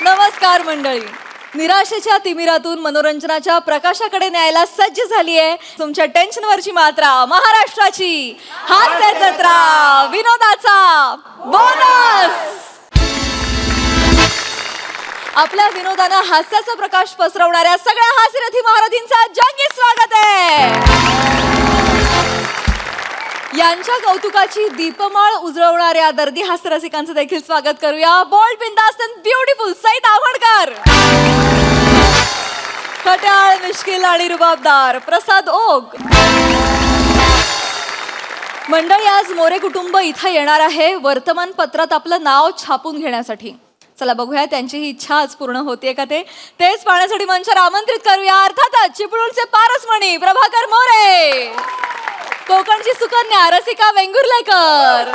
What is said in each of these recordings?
नमस्कार मंडळी. निराशेच्या तिमिरातून मनोरंजनाच्या प्रकाशाकडे न्यायला सज्ज झालीये तुमच्या टेन्शनवरची मात्रा महाराष्ट्राची हास्य जत्रा विनोदाचा बोनस. आपल्या विनोदानं हास्याचा प्रकाश पसरवणाऱ्या सगळ्या हास्यरथी महारथींचा जंगी स्वागत आहे. यांच्या कौतुकाची दीपमाळ उजळवणाऱ्या दर्दी हास्यरसिकांचं देखील स्वागत करूया. बोल्ड, बिंदास्त अँड ब्युटिफुल सईद आवडकर, खट्याळ, मिश्किल आणि रुबाबदार प्रसाद ओग. मंडळी, आज मोरे कुटुंब इथं येणार आहे वर्तमानपत्रात आपलं नाव छापून घेण्यासाठी. चला बघूया त्यांची ही इच्छा आज पूर्ण होतीये का तेच पाहण्यासाठी मंचावर आमंत्रित करूया अर्थातच चिपळूणचे पारसमणी प्रभाकर मोरे, कोकणची सुकन्या रसिका वेंगुर्लेकर,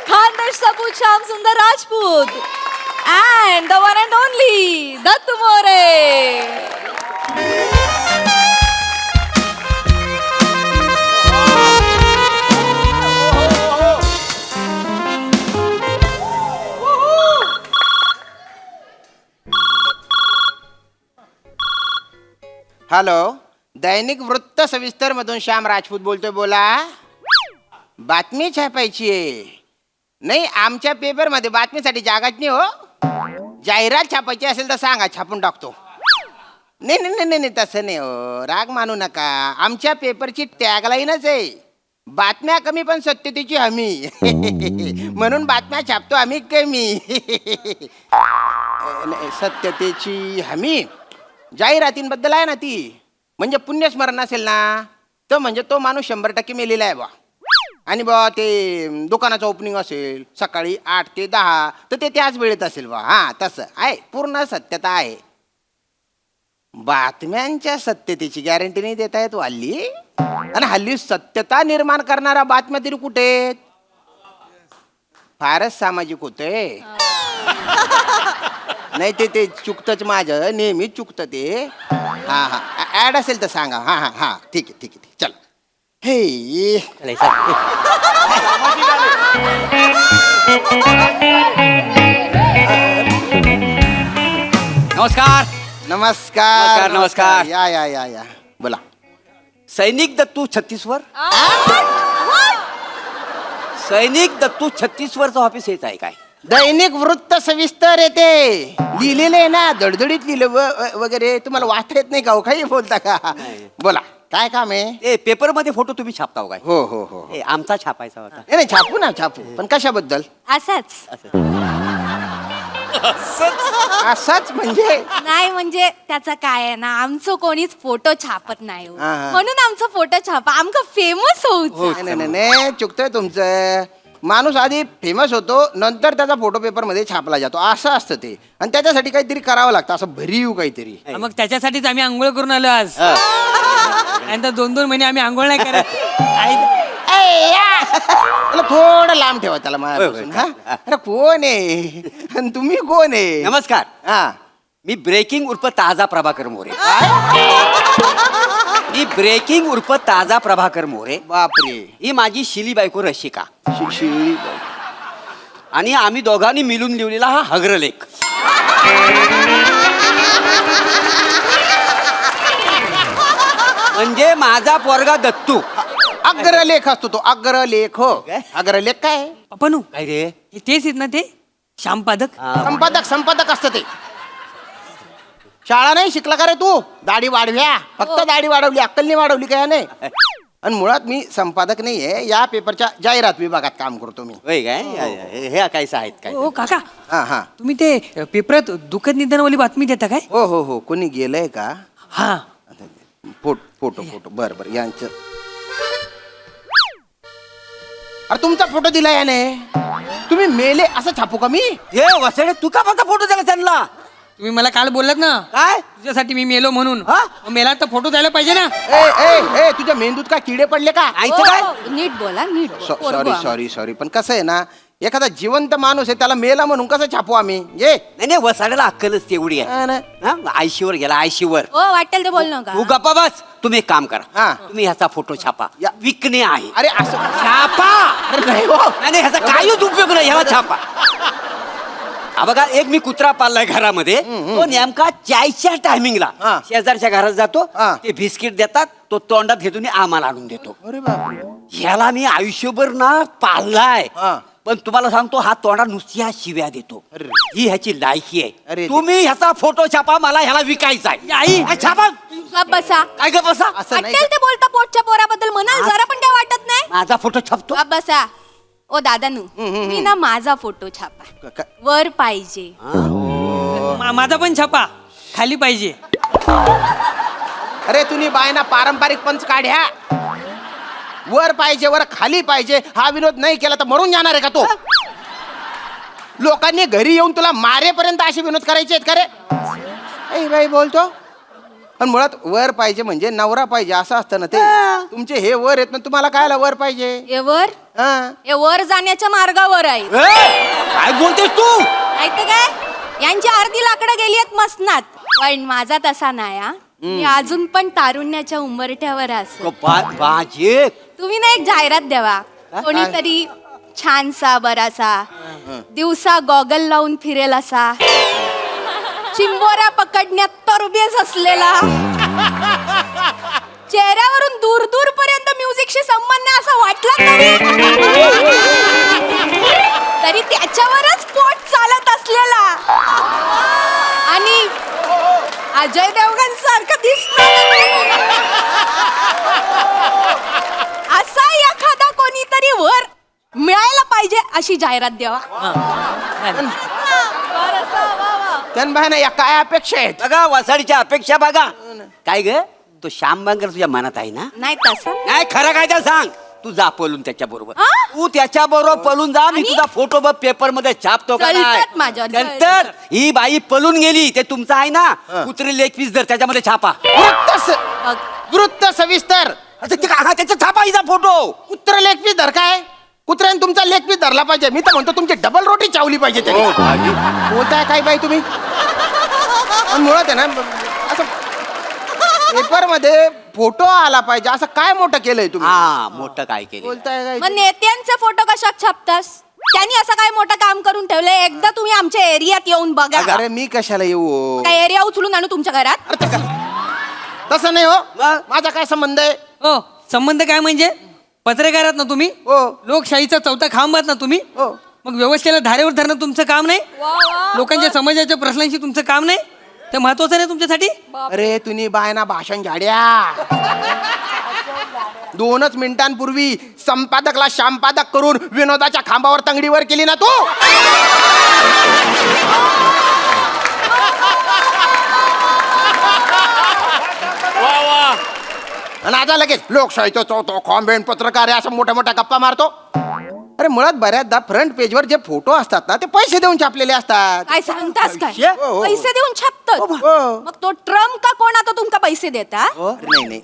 खानदेश सपूत श्याम सुंदर Rajput and the one and only Dattu More. Hello, दैनिक वृत्त सविस्तर मधून श्याम राजपूत बोलतोय. बोला. बातमी छापायची आहे. नाही, आमच्या पेपर मध्ये बातमीसाठी जागाच नाही हो. जाहिरात छापायची असेल तर सांगा, छापून टाकतो. नाही नाही नाही नाही तसं नाही हो, राग मानू नका. आमच्या पेपरची टॅगलाईनच आहे, बातम्या कमी पण सत्यतेची हमी. म्हणून बातम्या छापतो आम्ही कमी. सत्यतेची हमी जाहिरातींबद्दल आहे ना ती. म्हणजे पुण्यस्मरण असेल ना तर म्हणजे तो माणूस 100% मेलेला आहे बा. आणि बा ते दुकानाचं ओपनिंग असेल सकाळी 8 ते 10 तर ते त्याच वेळेत असेल बा. हां, तसं आहे, पूर्ण सत्यता आहे. बातम्यांच्या सत्यतेची गॅरंटी नाही देता येत हल्ली. आणि हल्ली सत्यता निर्माण करणारा बातम्या तरी कुठे आहेत? फारच सामाजिक होतंय. नाही ते चुकतंच, माझं नेहमीच चुकतं ते. हां हां, ऍड असेल तर सांगा. हां हां हां, ठीक आहे ठीक आहे, चल. हे नमस्कार. नमस्कार नमस्कार. या या या या, बोला. सैनिक दत्तू छत्तीसवर. सैनिक दत्तू छत्तीसवरचं ऑफिस येत आहे काय? दैनिक वृत्त सविस्तर येते लिहिलेले आहे ना, दडदडीत लिहिलं वगैरे. तुम्हाला वाचता येत नाही का हो? काही बोलता का? बोला, काय काम आहे? ए, पेपर मध्ये फोटो तुम्ही छापताव काय? हो हो हो. ए, आमचा छापायचा होता. नाही छापू ना, छापू. पण कशाबद्दल? असंच असाच म्हणजे? नाही म्हणजे त्याचं काय आहे ना, आमचं कोणीच फोटो छापत नाही हो. हा, हा. म्हणून आमचा फोटो छापा, आमका फेमस होऊ. नाही नाही नाही, चुकतंय तुमचं. माणूस आधी फेमस होतो, नंतर त्याचा फोटो पेपर मध्ये छापला जातो, असं असतं ते. आणि त्याच्यासाठी काहीतरी करावं लागतं, असं भरीव काहीतरी. मग त्याच्यासाठीच आम्ही आंघोळ करून आलो आज. नंतर 2-2 महिने आम्ही आंघोळ नाही करत. त्याला थोडं लांब ठेवा त्याला माझ्यापासून. हा? अरे कोण आहे आणि तुम्ही कोण आहे? नमस्कार. हा, मी ब्रेकिंग उर्फ ताजा प्रभाकर मोरे. मी ब्रेकिंग उर्फ ताजा प्रभाकर मोरे. बापरे. ही माझी शिली बायको रशिका. शिळी. आणि आम्ही दोघांनी मिळून लिहिलेला हा हग्रलेख. म्हणजे माझा पोरगा दत्तू. अग्रलेख असतो तो, अग्रलेख. हो, काय? अग्रलेख काय? पप्पानू, काय रे? हे तेच आहेत ना ते श्यामपादक? संपादक असतं ते. शाळा नाही शिकला का रे तू? दाढी वाढव्या, फक्त दाढी वाढवली, अक्कल नाही वाढवली काय? नाही. आणि मुळात मी संपादक नाहीये, या पेपरच्या जाहिरात विभागात काम करतो मी. होय काय? हे कायचं आहेत काय? हो काका, हा हा. तुम्ही ते पेपरात दुःखद निधनवाली बातमी देता काय? हो हो हो. कोणी गेलंय का? हा. फोटो बर बर, यांचं. अरे तुमचा फोटो दिला याने. तुम्ही मेले असं छापू का मी? हे वसडे, तू का फक्त फोटो द्यायला त्यांना? तुम्ही मला काल बोललात ना काय? तुझ्यासाठी मी मेलो म्हणून. हा? मग मेला तर फोटो द्यायला पाहिजे ना. ए तुझ्या मेंदूत काय किडे पडले का? आईचं काय? नीट बोला, नीट बोला. सॉरी पण कसं आहे ना, एखादा जिवंत माणूस आहे त्याला मेला म्हणून कसं छापू आम्ही? ये नाही वसाड्याला अक्कलच तेवढी आहे. हा? आयशीवर गेला, आयशीवर. हो, वाटेल ते बोल नका. तू गप्पा बस. तुम्ही एक काम करा, हा. तुम्ही ह्याचा फोटो छापा. या. विकणे आहे. अरे असं छापा. अरे नाही हो. नाही ह्याचा काहीच उपयोग नाही, ह्याला छापा. हा बघा एक मी कुत्रा पाळलाय घरामध्ये तो नेमका चायच्या टायमिंगला हा. शेजारच्या घरात जातो हा. ते बिस्किट देतात तो तोंडात घेतो आणि आम्हाला आणून देतो अरे बापरे. ह्याला मी आयुष्यभर ना पाळलाय हा. पण तुम्हाला सांगतो हा तोंडात नुसती ह्या शिव्या देतो अरे. ही ह्याची लायकी अरे आहे दे- तुम्ही ह्याचा फोटो छापा मला ह्याला विकायचा आहे आई. हा, छापा गप बसा काय ग बसा असं नाही वाटेल ते बोलता पोटच्या पोराबद्दल म्हणाल जरा पण काय वाटत नाही माझा फोटो छापतो गप बसा ओ दादानू मी ना माझा फोटो छापा का- वर पाहिजे माझा पण छापा खाली पाहिजे. अरे तुम्ही बायना पारंपरिक पंच काढ्या. वर पाहिजे वर खाली पाहिजे हा विनोद नाही केला तर मरून जाणार आहे का तो? लोकांनी घरी येऊन तुला मारेपर्यंत असे विनोद करायचे आहेत का रे? ऐ बाई बोलतो पण मुळात वर पाहिजे म्हणजे नवरा पाहिजे असं असतं ना ते. तुमचे हे वर आहेत ना तुम्हाला कायला वर पाहिजे? हे वर हा. हे वर जाण्याच्या मार्गावर आहे काय बोलतेस तू माहिती काय यांची अर्धी लाकडं गेली आहेत मसनात पण माझा तसा नाही हा मी अजून पण तारुण्याच्या उंबरठ्यावर असो बाजे तुम्ही ना एक जाहिरात द्यावा कोणीतरी छानसा बरासा दिवसा गॉगल लावून फिरेल असा चिंबोऱ्या पकडण्यात तरबेज असलेला चेहऱ्यावरून दूर दूर पर्यंत म्युझिकशी संबंध आहे असं वाटलं तरी त्याच्यावरच पोट चालत असलेला आणि अजय देवगण सारखं दिसणार असा एखादा कोणीतरी वर मिळायला पाहिजे अशी जाहिरात द्यावा त्यान बाय ना या काय अपेक्षा आहेत? बघा वसाडीच्या अपेक्षा बघा काय ग तो श्याम बांगर तुझ्या मनात आहे ना नाही तसं नाही खरं काय ते सांग तू जा पळून त्याच्या बरोबर हा? तू त्याच्या बरोबर पळून जा मी आणि? तुझा फोटो बघ पेपर मध्ये छापतो का नाही जळतात माझ्यावर, नंतर ही बाई पळून गेली ते तुमचं आहे ना कुत्री लेग पीस धर त्याच्यामध्ये छापा बघ. वृत्त सविस्तर त्याच्या छापा हिचा फोटो कुत्र लेग पीस धर काय? कुत्र्याने तुमचा लेग पीस धरला पाहिजे. मी तर म्हणतो तुमची डबल रोटी चावली पाहिजे त्याने. बोलताय काय बाई तुम्ही? पण मुळात आहे ना असं पेपर मध्ये फोटो आला पाहिजे असं काय मोठं केलंय तुम्ही? हा मोठं काय केलं बोलताय काय? मग नेत्यांचे फोटो कशात छापतास त्यांनी असं काय मोठं काम करून ठेवलंय एकदा तुम्ही आमच्या एरियात येऊन बघा अरे मी कशाला येऊ? काय एरिया उचलून आणू तुमच्या घरात अरे तसं नाही हो. मग? माझा काय संबंध आहे? हो संबंध काय म्हणजे पत्रकारात ना तुम्ही हो. लोकशाहीचा चौथा खांब आहात ना तुम्ही हो. मग व्यवस्थेला धारेवर धरणं तुमचं काम नाही लोकांच्या समाजाच्या प्रश्नांशी तुमचं काम नाही ते महत्वाचं नाही तुमच्यासाठी. अरे तुम्ही बायना भाषण झाड्या 2च मिनिटांपूर्वी संपादकला संपादक करून विनोदाच्या खांबावर तंगडीवर केली ना तू. आणि आता लगेच लोकशाहीचं चौथं खांबेन पत्रकार आहे असं मोठ्या मोठ्या गप्पा मारतो. अरे मुळात बऱ्याचदा फ्रंट पेजवर जे फोटो असतात ना ते पैसे देऊन छापलेले असतात. काय सांगतास काय हो, हो. पैसे देऊन छापतो हो. मग तो ट्रम्प का कोण आता तुमका पैसे देता अरे नाही नाही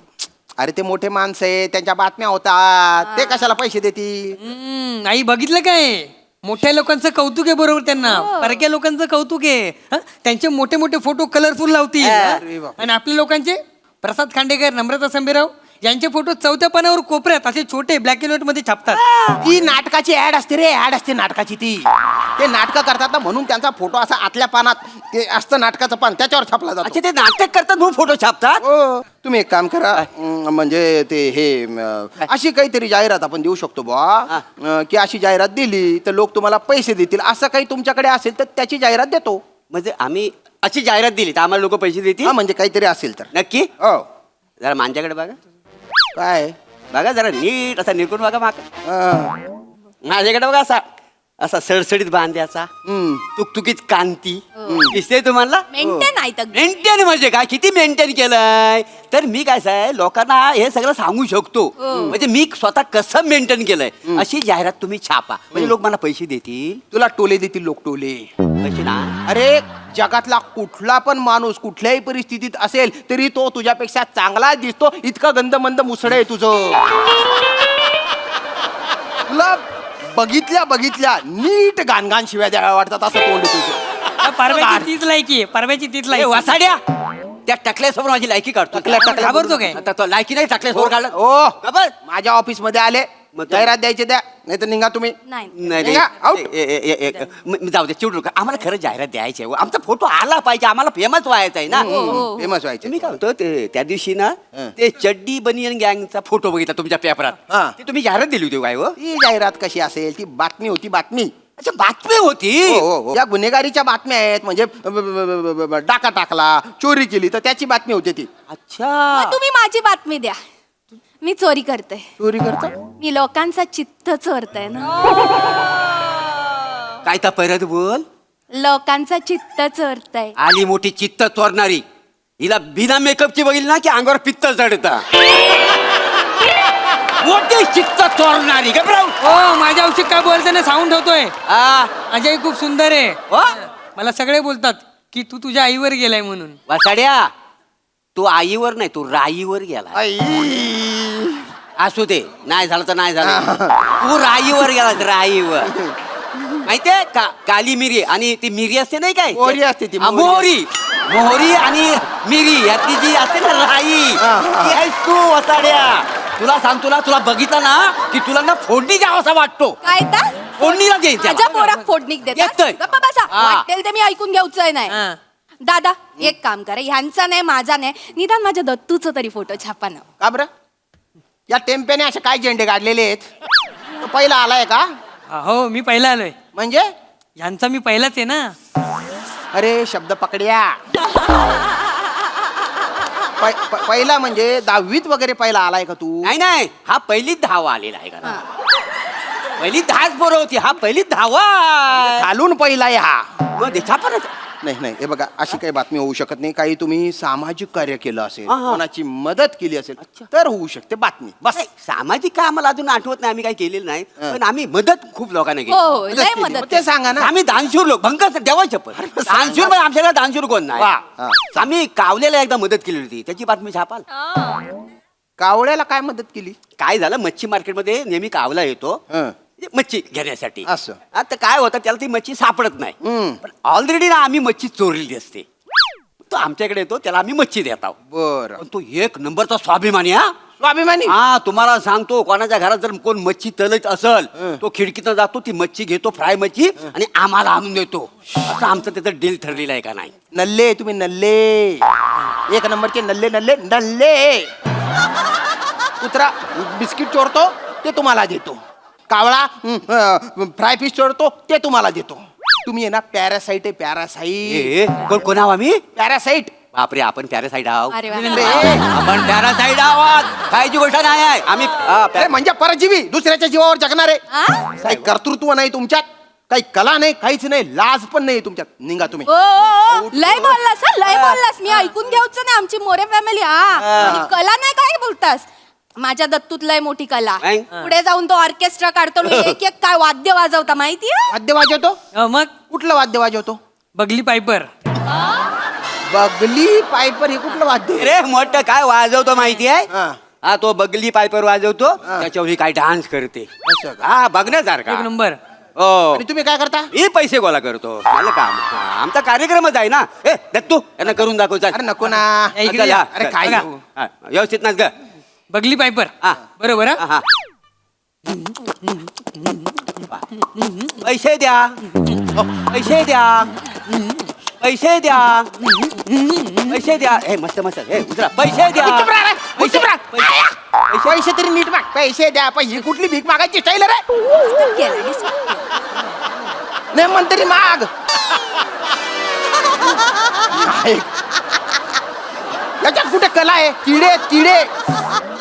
अरे ते मोठे माणसं आहे त्यांच्या बातम्या होतात ते कशाला पैसे देतील? आई बघितलं काय मोठ्या लोकांचं कौतुक आहे बरोबर त्यांना परक्या लोकांचं कौतुक आहे हं? त्यांचे मोठे मोठे फोटो कलरफुल लावतील अरे हं? बापरे. आणि आपल्या लोकांचे प्रसाद खांडेकर नम्रता संभेराव यांचे फोटो चौथ्या पानावर कोपऱ्यात असे छोटे ब्लॅक अँड व्हाईट मध्ये छापतात. ती नाटकाची ऍड असते रे ऍड असते नाटकाची ती ते नाटकं करतात ना म्हणून त्यांचा फोटो असा आतल्या पानात ते असतं नाटकाचं पान त्याच्यावर छापला जातो. अच्छा ते नाटक करतात म्हणून फोटो छापतात हो तुम्ही एक काम करा म्हणजे ते हे अशी काहीतरी जाहिरात आपण देऊ शकतो बुवा की अशी जाहिरात दिली तर लोक तुम्हाला पैसे देतील असं काही तुमच्याकडे असेल तर त्याची जाहिरात देतो. म्हणजे आम्ही अशी जाहिरात दिली तर आम्हाला लोक पैसे देतील हा म्हणजे काहीतरी असेल तर नक्की हो जरा माझ्याकडे बघा काय बघा जरा नीट असा निरकून बघा माका हा. माझ्याकडे बघा असा असा सडसडीत बांध्याचा तुकतुकीत कांती दिसते तुम्हाला मेंटेन आहे तर मेंटेन म्हणजे काय किती मेंटेन केलंय तर मी काय आहे लोकांना हे सगळं सांगू शकतो म्हणजे मी स्वतः कसं मेंटेन केलंय अशी जाहिरात तुम्ही छापा म्हणजे लोक मला पैसे देतील तुला टोले देतील लोक टोले. पैसे ना अरे जगातला कुठला पण माणूस कुठल्याही परिस्थितीत असेल तरी तो तुझ्यापेक्षा चांगला दिसतो इतका गंध मंद मुसड आहे तुझं. तुला बघितल्या नीट गाणगान शिव्या द्याव्या वाटतात असं तोंड आहे तुझं. परव्याची तीच लायकी आहे परव्याची तीच ए, लायकी. वासाड्या त्या टकल्यासमोर माझी लायकी काढतो टकल्या- घाबरतो काय? आता तो लायकी नाही टकल्यासमोर काढलं ओ खबर माझ्या ऑफिस मध्ये आले मग काय? जाहिरात द्यायची द्या नाही तर निघा तुम्ही. नाही नाही निघा, out. जाऊ दे चिडू नका आम्हाला खरं जाहिरात द्यायची आहे आमचा फोटो आला पाहिजे आम्हाला फेमस व्हायचा आहे ना फेमस व्हायचे. मी काय म्हणतो ते त्या दिवशी ना ते चड्डी बनियन गँगचा फोटो बघितला तुमच्या पेपरात हा. ते तुम्ही जाहिरात दिली होती काय हो ती जाहिरात कशी असेल ती बातमी होती बातमी. अच्छा बातमी होती हो. या गुन्हेगारीच्या बातम्या आहेत म्हणजे डाका टाकला चोरी केली तर त्याची बातमी होती ती. अच्छा मग तुम्ही माझी बातमी द्या. मी चोरी करते. चोरी करता मी लोकांचा चित्त चोरते ना. काय तर परत बोल लोकांचा चित्त चोरताय. आली मोठी चित्त चोरणारी हिला बिना मेकअपची बघितली ना की अंगावर पित्त चढता मोठी चित्त चोरणारी घबराव हो माझ्या औषध काय बोलते ना साऊंड होतोय. आ अजय खूप सुंदर आहे. हो? मला सगळे बोलतात की तू तुझ्या आईवर गेलाय म्हणून. वासाड्या तू आईवर नाही तू राईवर गेला आई. असू दे नाही झालं तर नाही झालं तू राईवर गेला राईवर माहितीये काली मिरी आणि ती मिरी असते नाही काय मोहरी असते ती, हा, मोहरी. मोहरी आणि मिरी यातली जी असते ना राई ती आहेस तू वसाड्या. तुला सांग तुला बघितलं ना की तुला ना फोडणी द्यावासा वाटतो काय तर फोडणीला द्यायच्या माझ्या पोराक फोडणीक देतात. येतोय. गप्पा बसा. हा. वाटेल ते मी ऐकून घ्यायचंय नाही. हा. दादा एक काम करा ह्यांचा नाही माझा नाही निदान माझ्या दत्तूचा तरी फोटो छापा ना. का बरं या टेम्प्याने असे काय झेंडे काढलेले आहेत. तो पहिला आलाय का हो मी पहिला आलोय. म्हणजे ह्यांचा मी पहिलाच आहे ना. अरे शब्द पकड्या. पहिला म्हणजे 10वीत वगैरे पहिला आलाय का तू. नाही हा पहिली धावा आलेला आहे का पहिली 10च पोरं होती हा पहिली धावा घालून पहिला आहे हा. मग देखा पण नाही हे बघा अशी काही बातमी होऊ शकत नाही. काही तुम्ही सामाजिक कार्य केलं असेल हा, हा. कोणाची मदत केली असेल तर होऊ शकते बातमी बस. नाही, सामाजिक काय आम्हाला अजून आठवत नाही आम्ही काही केलेलं नाही पण आम्ही मदत खूप लोकांना केली हो लय केली. मदत मग ते सांगा ना. आम्ही दानशूर लोक भंकर देवाच्या पण दानशूर पण आमच्याकडे दानशूर कोण नाही वा. हा. आम्ही कावलेला एकदा मदत केली होती त्याची बातमी छापाल कावळ्याला काय मदत केली. काय झालं मच्छी मार्केटमध्ये नेहमी कावला येतो हं. मच्छी घेण्यासाठी असं. आता काय होतं त्याला ती मच्छी सापडत नाही हं. पण ऑलरेडी ना आम्ही मच्छी चोरलेली असते तो आमच्याकडे येतो त्याला आम्ही मच्छी देत आहोत बर पण तो एक नंबरचा स्वाभिमानी हा स्वाभिमानी. हा तुम्हाला सांगतो कोणाच्या घरात जर कोण मच्छी तलत असल तो खिडकीतनं जातो ती मच्छी घेतो फ्राय मच्छी आणि आम्हाला आणून देतो असं आमचं त्याचं डील ठरलेलं आहे का नाही नल्ले तुम्ही नल्ले एक नंबरचे नल्ले नल्ले नल्ले. कुत्रा बिस्किट चोरतो ते तुम्हाला देतो. कावळा फ्राय फिश चोरतो ते तुम्हाला देतो. तुम्ही आहे ना पॅरासाईट आहे पॅरासाईट. कोण आहो आम्ही पॅरासाईट. बापरे आपण पॅरासाईड आहोत अरे वा. आपण पॅरासाईड आहोत कायची गोष्ट नाही आहे आम्ही अरे म्हणजे परजीवी दुसऱ्याच्या जीवावर जगणारे. हा? काही कर्तृत्व नाही तुमच्यात काही कला नाही काहीच नाही लाज पण नाही तुमच्यात. निघा तुम्ही. ओ, लय बोललास हा, लय बोललास. मी ऐकून घ्यायचं नाही आमची मोरे फॅमिली. हा कला नाही काय बोलतास. माझ्या दत्तूत लय मोठी कला. नाही. पुढे जाऊन तो ऑर्केस्ट्रा काढतो आणि एक एक काय वाद्य वाजवता माहितीये. वाद्य वाजवतो. मग कुठलं वाद्य वाजवतो. बगली पायपर. बगली पायपर हे कुठलं वाद्य आहे? रे मोठं काय वाजवतो माहिती आहे हा. हा तो बगली पायपर वाजवतो त्याच्यावर ही काय डान्स करते असं का? हा बघण्यासारखा एक नंबर. हो आणि तुम्ही काय करता. ही पैसे गोळा करतो मला काम हा, आमचा कार्यक्रमच आहे ना ए दत्तू यांना करून दाखव चल अरे नको ना. या इकडे चल, या. हा, अरे चल. काय बघा. घेऊ? हा, व्यवस्थित नाच ग बगली पायपर. हा. बरोबर हा, हा? हा. पैसे द्या पैसे द्या पैसे द्या पैसे द्या हे मस्त मस्त हे उतरा पैसे द्या चुप राहा रे, पैसे चुप राहा. पैसे- पैसे तरी नीट माग. पैसे द्या पैसे कुठली भीक मागायची स्टाईल रे. नाही म्हण तरी माग. काय? याच्यात कुठे कला आहे. किडे किडे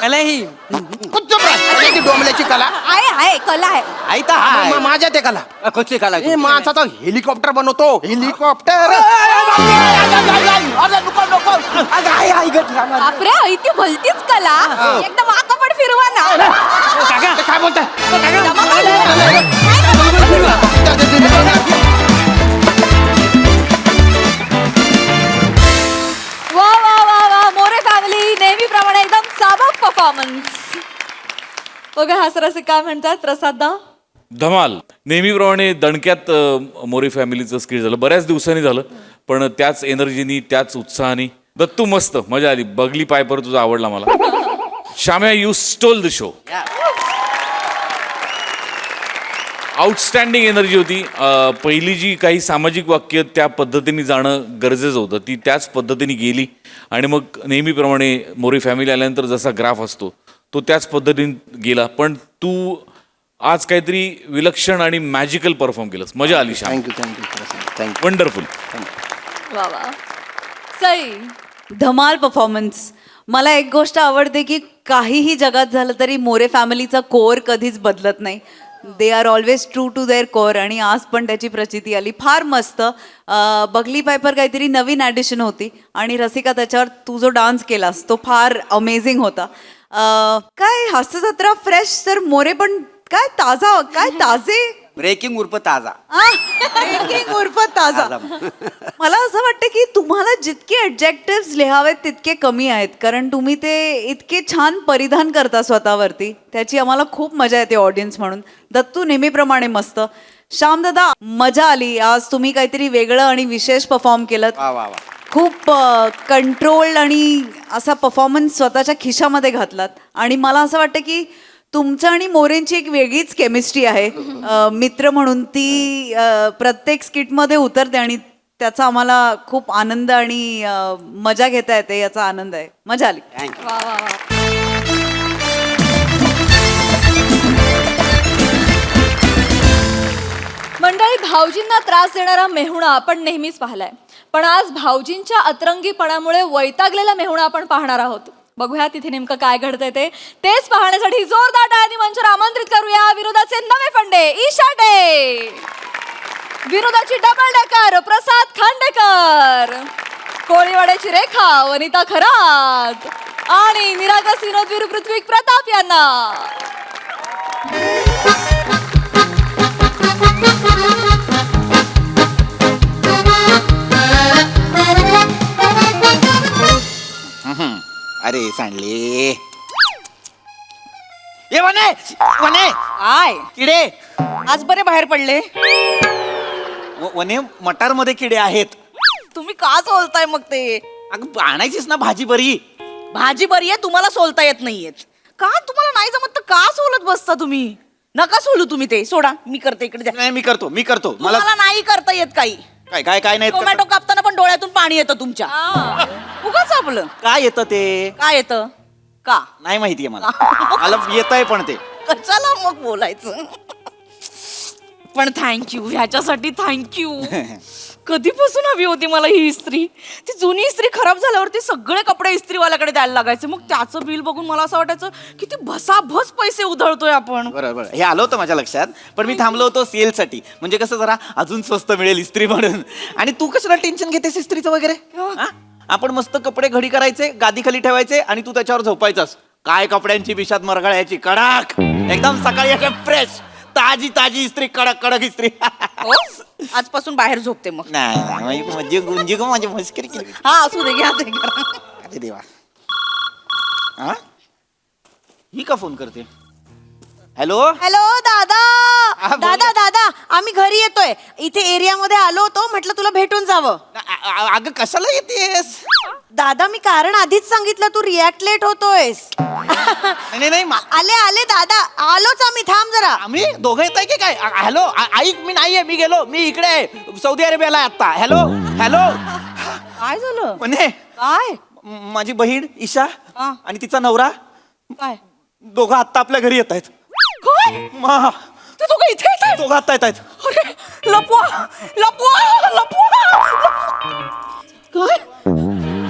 कला ही. चुप राहा. याची डोंबल्याची कला. आहे कला आहे. आई तर हा माझ्या ते कला. कशी काला ए माणसाचा हेलिकॉप्टर बनवतो. हेलिकॉप्टर. बापरे इथे भलतीच कला. एकदा वाका पण फिरवा ना. काका काय बोलताय. वा वा वा वा मोरे फॅमिली नेहमीप्रमाणे एकदम साबक परफॉर्मन्स. बघा हासरसे काय म्हणतात प्रसाददा. धमाल. नेहमीप्रमाणे दणक्यात मोरे फॅमिलीचं स्किट झालं बऱ्याच दिवसांनी झालं पण त्याच एनर्जीनी त्याच उत्साहाने. दत्तू मस्त मजा आली. बगली पायपर तुझा आवडला मला. Shyamya you stole the show. Outstanding energy होती. पहिली जी काही सामाजिक वाक्य त्या पद्धतीने जाणं गरजेचं होतं ती त्याच पद्धतीने गेली आणि मग नेहमीप्रमाणे मोरी फॅमिली आल्यानंतर जसा ग्राफ असतो तो त्याच पद्धतीने गेला. पण तू आज काहीतरी विलक्षण आणि मॅजिकल परफॉर्म केलंस. मजा आली. श्याम, थँक्यू. वंडरफुल. वा वा. सई, धमाल परफॉर्मन्स. मला एक गोष्ट आवडते की काहीही जगात झालं तरी मोरे फॅमिलीचा कोर कधीच बदलत नाही. They are always true to their core आणि आज पण त्याची प्रचिती आली. फार मस्त. बगली पायपर काहीतरी नवीन ॲडिशन होती आणि रसिका त्याच्यावर तू जो डान्स केलास तो फार अमेझिंग होता. काय हास्यजत्रा फ्रेश तर मोरे पण काय ताजा काय ताजे ब्रेकिंग उर्फ ताजा. ब्रेकिंग उर्फ ताजा. मला असं वाटतं की तुम्हाला जितके ॲडजेक्टिव्स लिहावेत तितके कमी आहेत कारण तुम्ही ते इतके छान परिधान करता स्वतःवरती. त्याची आम्हाला खूप मजा येते ऑडियन्स म्हणून. दत्तू नेहमीप्रमाणे मस्त. श्यामदादा मजा आली. आज तुम्ही काहीतरी वेगळं आणि विशेष परफॉर्म केलं. खूप कंट्रोल्ड आणि असा परफॉर्मन्स स्वतःच्या खिशामध्ये घातलात आणि मला असं वाटतं की तुमचं आणि मोरेंची एक वेगळीच केमिस्ट्री आहे. मित्र म्हणून ती प्रत्येक स्किटमध्ये उतरते आणि त्याचा आम्हाला खूप आनंद आणि मजा घेता येते याचा आनंद आहे. मजा आली. वा वा वा. मंडळी, भाऊजींना त्रास देणारा मेहुणा आपण नेहमीच पाहिलाय, पण आज भाऊजींच्या अतरंगीपणामुळे वैतागलेला मेहुणा आपण पाहणार आहोत. बघूया तिथे नेमकं काय घडतंय तेच पाहण्यासाठी जोरदार टाळ्यांनी मंचावर आमंत्रित करूया विरोधाचे नवे फंडे ईशा डे, विरोधाची डबल डेकर प्रसाद खांडेकर, कोळीवाड्याची रेखा वनिता खरात आणि निरागस विनोदवीर पृथ्वी प्रताप यांना. अरे सांडले. ए वने वने आय किडे. आज बरे बाहेर पडले. वने मटार मध्ये किडे आहेत. तुम्ही का सोलताय मग ते? अगं आणायचीस ना भाजी बरी. भाजी बरी आहे, तुम्हाला सोलता येत नाहीयेत का? तुम्हाला नाही जमत तर का सोलत बसता तुम्ही? नका सोलू तुम्ही ते, सोडा. मी करते इकडे द्या. नाही मी करतो मला नाही करता येत काही. काय काय काय नाही टोमॅटो कापताना पण डोळ्यातून पाणी येतं तुमच्या. उगाच आपलं काय येतं ते काय येतं का नाही माहितीये मला. मला येतंय पण ते. चला मग बोलायचं. पण थँक्यू, ह्याच्यासाठी थँक्यू. कधीपासून हवी होती मला ही इस्त्री. ती जुनी इस्त्री खराब झाल्यावरती सगळे कपडे इस्त्रीवाल्याकडे द्यायला लागायचे. मग त्याचं बिल बघून मला असं वाटायचं की ती भसाभस पैसे उधळतोय आपण. बरोबर हे आलं होतं माझ्या लक्षात. पण मी थांबलो होतो सेलसाठी. म्हणजे कसं जरा अजून स्वस्त मिळेल इस्त्री म्हणून. आणि तू कशाला टेन्शन घेतेस इस्त्रीचं वगैरे? हा? आपण मस्त कपडे घडी करायचे, गादी खाली ठेवायचे आणि तू त्याच्यावर झोपायचास. काय कपड्यांची विषाद मरगळ्याची कडक एकदम सकाळी एकदम फ्रेश ताजी ताजी इस्त्री, कडक कडक इस्त्री. हो? आजपासून बाहेर झोपते मग. नाही म्हणजे गुंजी गो माझी मस्करी केली. हा असू दे, घ्या ते करा. अरे देवा. हा ही का फोन करते? हॅलो हॅलो दादा. हा, बोल दादा ना. दादा आम्ही घरी येतोय. इथे एरियामध्ये आलो होतो, म्हटलं तुला भेटून जावं. अगं कशाला येतेस? दादा मी कारण आधीच सांगितलं, तू रिॲक्ट लेट होतोयस. नाही आले आले दादा, आलोच आम्ही. थांब जरा. आम्ही दोघं येत आहे की काय? हॅलो ऐक, मी नाहीये, मी गेलो, मी इकडे आहे, सौदी अरेबियाला आहे आता. Hello hello. काय झालं? म्हणे काय माझी बहीण ईशा हा. आणि तिचा नवरा काय दोघं आत्ता आपल्या घरी येत आहेत. काय ते दोघं इथे येतात? दोघं आत्ता येत आहेत. अरे लपवा लपवा लपवा. काय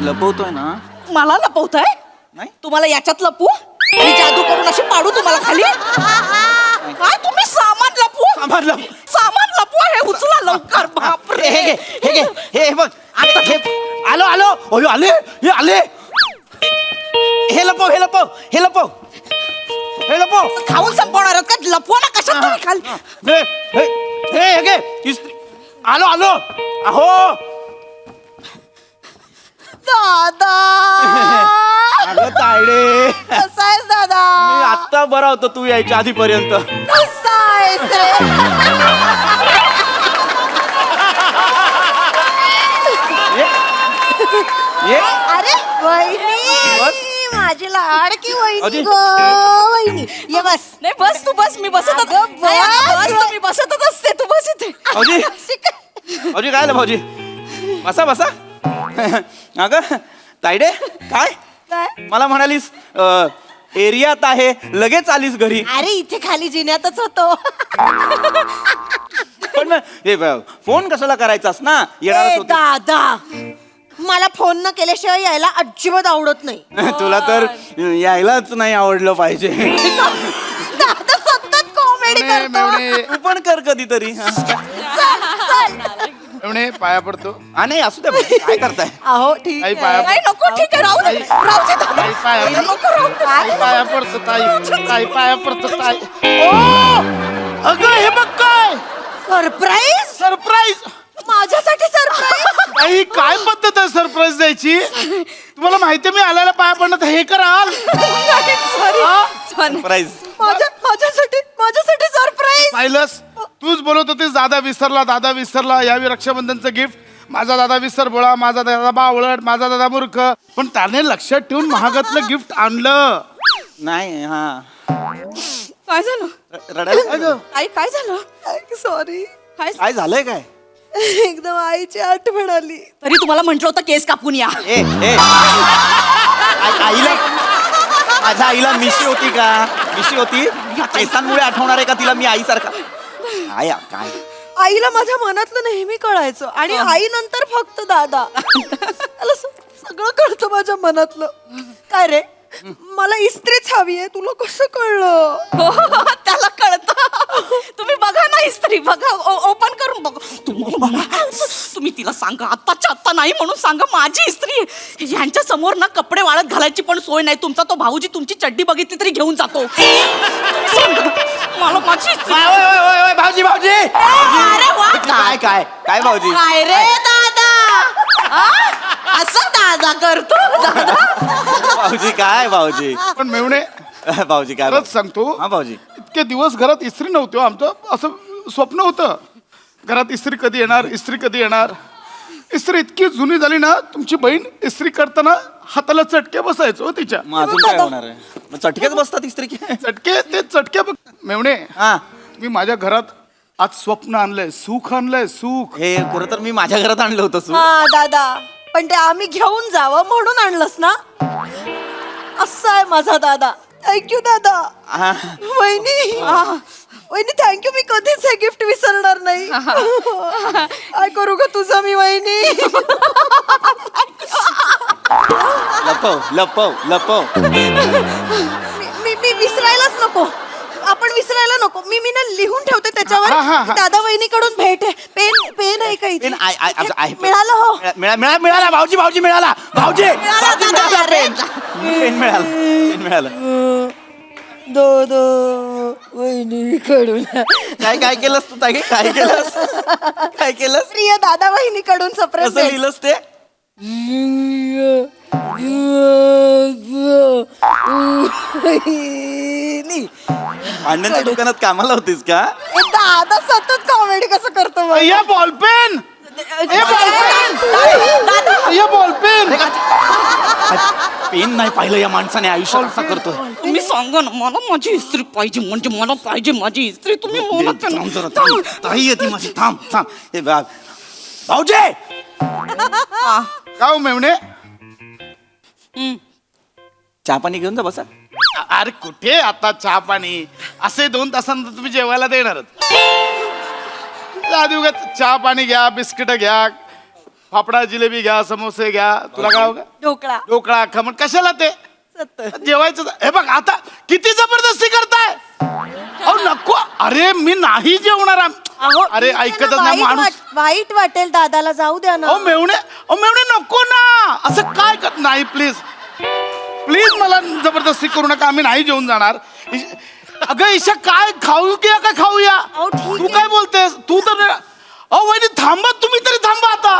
लपवतोय ना? मला लपवताय? नाही. तुम्हाला याच्यात लपू आणि जादू करून अशी पाडू तुम्हाला खाली? काय तुम्ही सामान लपवू? सामान लपवू. सामान लपवा. हे उचला लवकर. बापरे. हे घे हे घे हे बघ आता हे आलो आलो. अयो आले हे आले. हे लपव हे लपव हे लपव हे लपव. खाऊन संपवणार का? लपवा ना. कशात तुम्ही खाली? हे हे हे घे इस्त्री. आलो आलो. अहो दादा अगं तायडे, कसा आहेस दादा? मी आत्ता बरा होतो तू यायच्या आधीपर्यंत. कसा आहेस रे? ये अरे वहिनी बस. माझी लाडकी वहिनी अरे. गो वहिनी ये बस. नाही बस तू बस, मी बसतच अगं, नाही, अगं, बस. बस तू, मी बसतच असते, तू बस इथे. भाऊजी भाऊजी काय आलं भाऊजी बसा बसा अगं तायडे काय काय? मला म्हणालीस एरियात आहे लगेच आलीस घरी अरे इथे खाली जिन्यातच होतो. पण हे फोन कशाला करायचास ना येणारच ए, होते. दादा मला फोन न केल्याशिवाय यायला अजिबात आवडत नाही. तुला तर यायलाच नाही आवडलं पाहिजे दादा सतत कॉमेडी मेवणे, करतो. मेवणे, तू पण कर कधीतरी मेवणे, पाया पडतो. हा नाही असू दे भाऊजी, काय करताय अहो ठीक ताई आहे. पाया नाही नको, ठीक आहे, राहू दे, राहू दे दादा. ताई पाया नको, राहू दे. ताई पाया पडतो ताई पाया पडतो ताई. ओ अगं हे बघ काय सरप्राईज सरप्राईज. माझ्यासाठी सरप्राईज. ताई काय पद्धत आहे सरप्राईज द्यायची? तुम्हाला माहितीये मी आल्याला पाया पडणं तर हे कराल. सरप्राईज माझ्यासाठी सरप्राईज. पाहिलंस तूच बोलत होतीस दादा विसरला यावी रक्षाबंधनचं गिफ्ट. माझा दादा विसर बोळा, माझा दादा बावळट, माझा दादा मूर्ख. पण त्याने लक्षात ठेवून महागातलं गिफ्ट आणलं. नाही हा काय झालं रडायला आई, काय झालं? सॉरी, काय झालंय काय एकदम आईची आठवण आली. तरी तुम्हाला म्हंटल होतं केस कापून या. ए आईला माझ्या आईला मिशी होती का मिशी होती केसांमुळे आठवणार आहे का तिला मी आईसारखा काय काय आईला माझ्या मनातलं नेहमी कळायचं आणि आई नंतर फक्त दादा. मला सगळं कळतं माझ्या मनातलं. काय रे मला इस्त्रीच हवी आहे, तुला कसं कळलं? हो, त्याला कळतं. तुम्ही बघा ना इस्त्री, बघा, ओपन करून बघा. तुम्ही तिला सांगा आत्ताच्या आत्ता नाही म्हणून सांगा, माझी इस्त्री आहे. यांच्या समोर ना कपडे वाळत घालायची पण सोय नाही. तुमचा तो भाऊजी तुमची चड्डी बघितली तरी घेऊन जातो. तुम्ही सांगा, मला माझी इस्त्री. भाऊजी भाऊजी अरे वा. काय काय काय भाऊजी काय रे दादा, आ? असं दादा करतो दादा. भाऊजी काय भाऊजी पण मेवणे भाऊजी काय खरंच सांगतो, हा भाऊजी इतके दिवस घरात इस्त्री नव्हती हो. आमचं असं स्वप्न होतं घरात इस्त्री कधी येणार. इस्त्री इतकी जुनी झाली ना, तुमची बहीण इस्त्री करताना हाताला चटके बसायचो हो तिच्या. मग अजून काय होणार आहे मग चटकेच बसतात इस्त्री चटके बघ मेवणे. हा मी माझ्या घरात आज स्वप्न आणलंय, सुख आणलंय, सुख. हे खरं तर मी माझ्या घरात आणलं होतं सु हा दादा, पण ते आम्ही घेऊन जावं म्हणून आणलंस ना. असं आहे माझा दादा. थँक्यू दादा. हा. वहिनी वहिनी थँक्यू. मी कधीच हे गिफ्ट विसरणार नाही. काय करू ग तुझं मी वहिनी. लपव मी विसरायलाच नको. आपण विसरायला नको. मी ना लिहून ठेवते त्याच्यावर. हा. दादा वहिनीकडून भेट आहे. पेन आहे का इथे? आहे मिळालं हो. मिळाला भाऊजी मिळाला भाऊजी मिळाला भाऊजी, दादा, मिळाला अरे. पेन मिळाला दादा वहिनीकडून. काय केलंस तू ताई काय केलंस प्रिय दादा वहिनीकडून सरप्राईज. कसं लिहिलंस ते भांड्यांच्या दुकानात कामाला होतीस का दादा सतत कॉमेडी कसं करतो बघ. या बॉलपेन पेन नाही पाहिलं या माणसाने आयुष्यात असा करतो तुम्ही सांगा ना, मला माझी इस्त्री पाहिजे, म्हणजे मला पाहिजे माझी इस्त्री. तुम्ही बोलत ना. थांब जरा, थांब. ताई येते माझी थांब हे बघ भाऊजी का हो मेवणे? चहा पाणी घेऊन जा बसा अरे कुठे आता चहा पाणी? असे 2 तासानंतर तुम्ही जेवायला देणारच. आधी उगाच चहा पाणी घ्या, बिस्किट घ्या, फाफडा जिलेबी घ्या, समोसे घ्या. तुला काय होगा? ढोकळा खमण कशाला ते जेवायचं. हे बघ आता किती जबरदस्ती करताय. अहो नको. अरे मी नाही जेवणार. अरे ऐकतच नाही माणूस. वाईट वाटेल दादाला. जाऊ द्या ना. अहो मेवणे नको ना. असं काय कर. नाही प्लीज मला जबरदस्ती करू नका. आम्ही नाही जेवून जाणार. अगं ईशा काय खाऊया का खाऊया? अहो, ठीक तू आहे. काय बोलतेस? तू तर अहो वहिनी थांबा. तुम्ही तरी थांबा आता.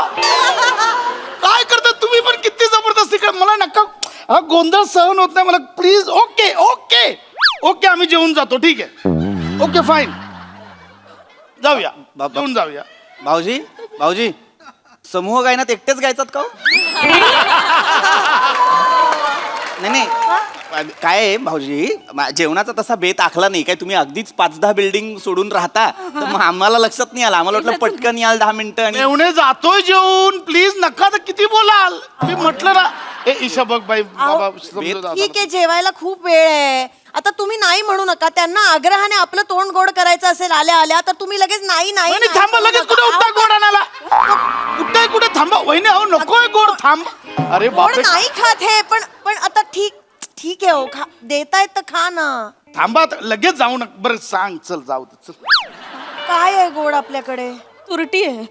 काय करता तुम्ही पण? किती जबरदस्ती कर. मला नका. हा गोंधळ सहन होत नाही मला. प्लीज. ओके आम्ही जेवून जातो. ठीक आहे. Okay fine. जाऊया जेवून जाऊया. भाऊजी समूह गायनात एकटेच गायतात का हो? नाही काय आहे भाऊजी जेवणाचा तसा बेत आखला नाही काय तुम्ही अगदीच 5-10 बिल्डिंग सोडून राहता तर मग आम्हाला लक्षात नाही आलं आम्हाला वाटलं पटकन याल 10 मिनिटं आणि एवढे जातोय जेवून प्लीज नका तर किती बोलाल मी म्हटलं ना ए ईशा बघ बाई बाबा समजून जा. ठीक आहे जेवायला खूप वेळ आहे आता तुम्ही नाही म्हणू नका त्यांना आग्रहाने आपलं तोंड गोड करायचं असेल आल्या आल्या तर तुम्ही लगेच नाही नाही वहिनी नाही थांबा म्हणू लगेच नका. कुठे उठता गोड आणायला कुठे कुठे थांबा वहिनी अहो नकोय गोड थांब अरे गोड बापरे नाही खात हे पण आता ठीक आहे हो देतायत तर खा ना थांबा आता, लगेच जाऊ नका बरं सांग चल जाऊ दे, चल काय आहे गोड आपल्याकडे तुरटी आहे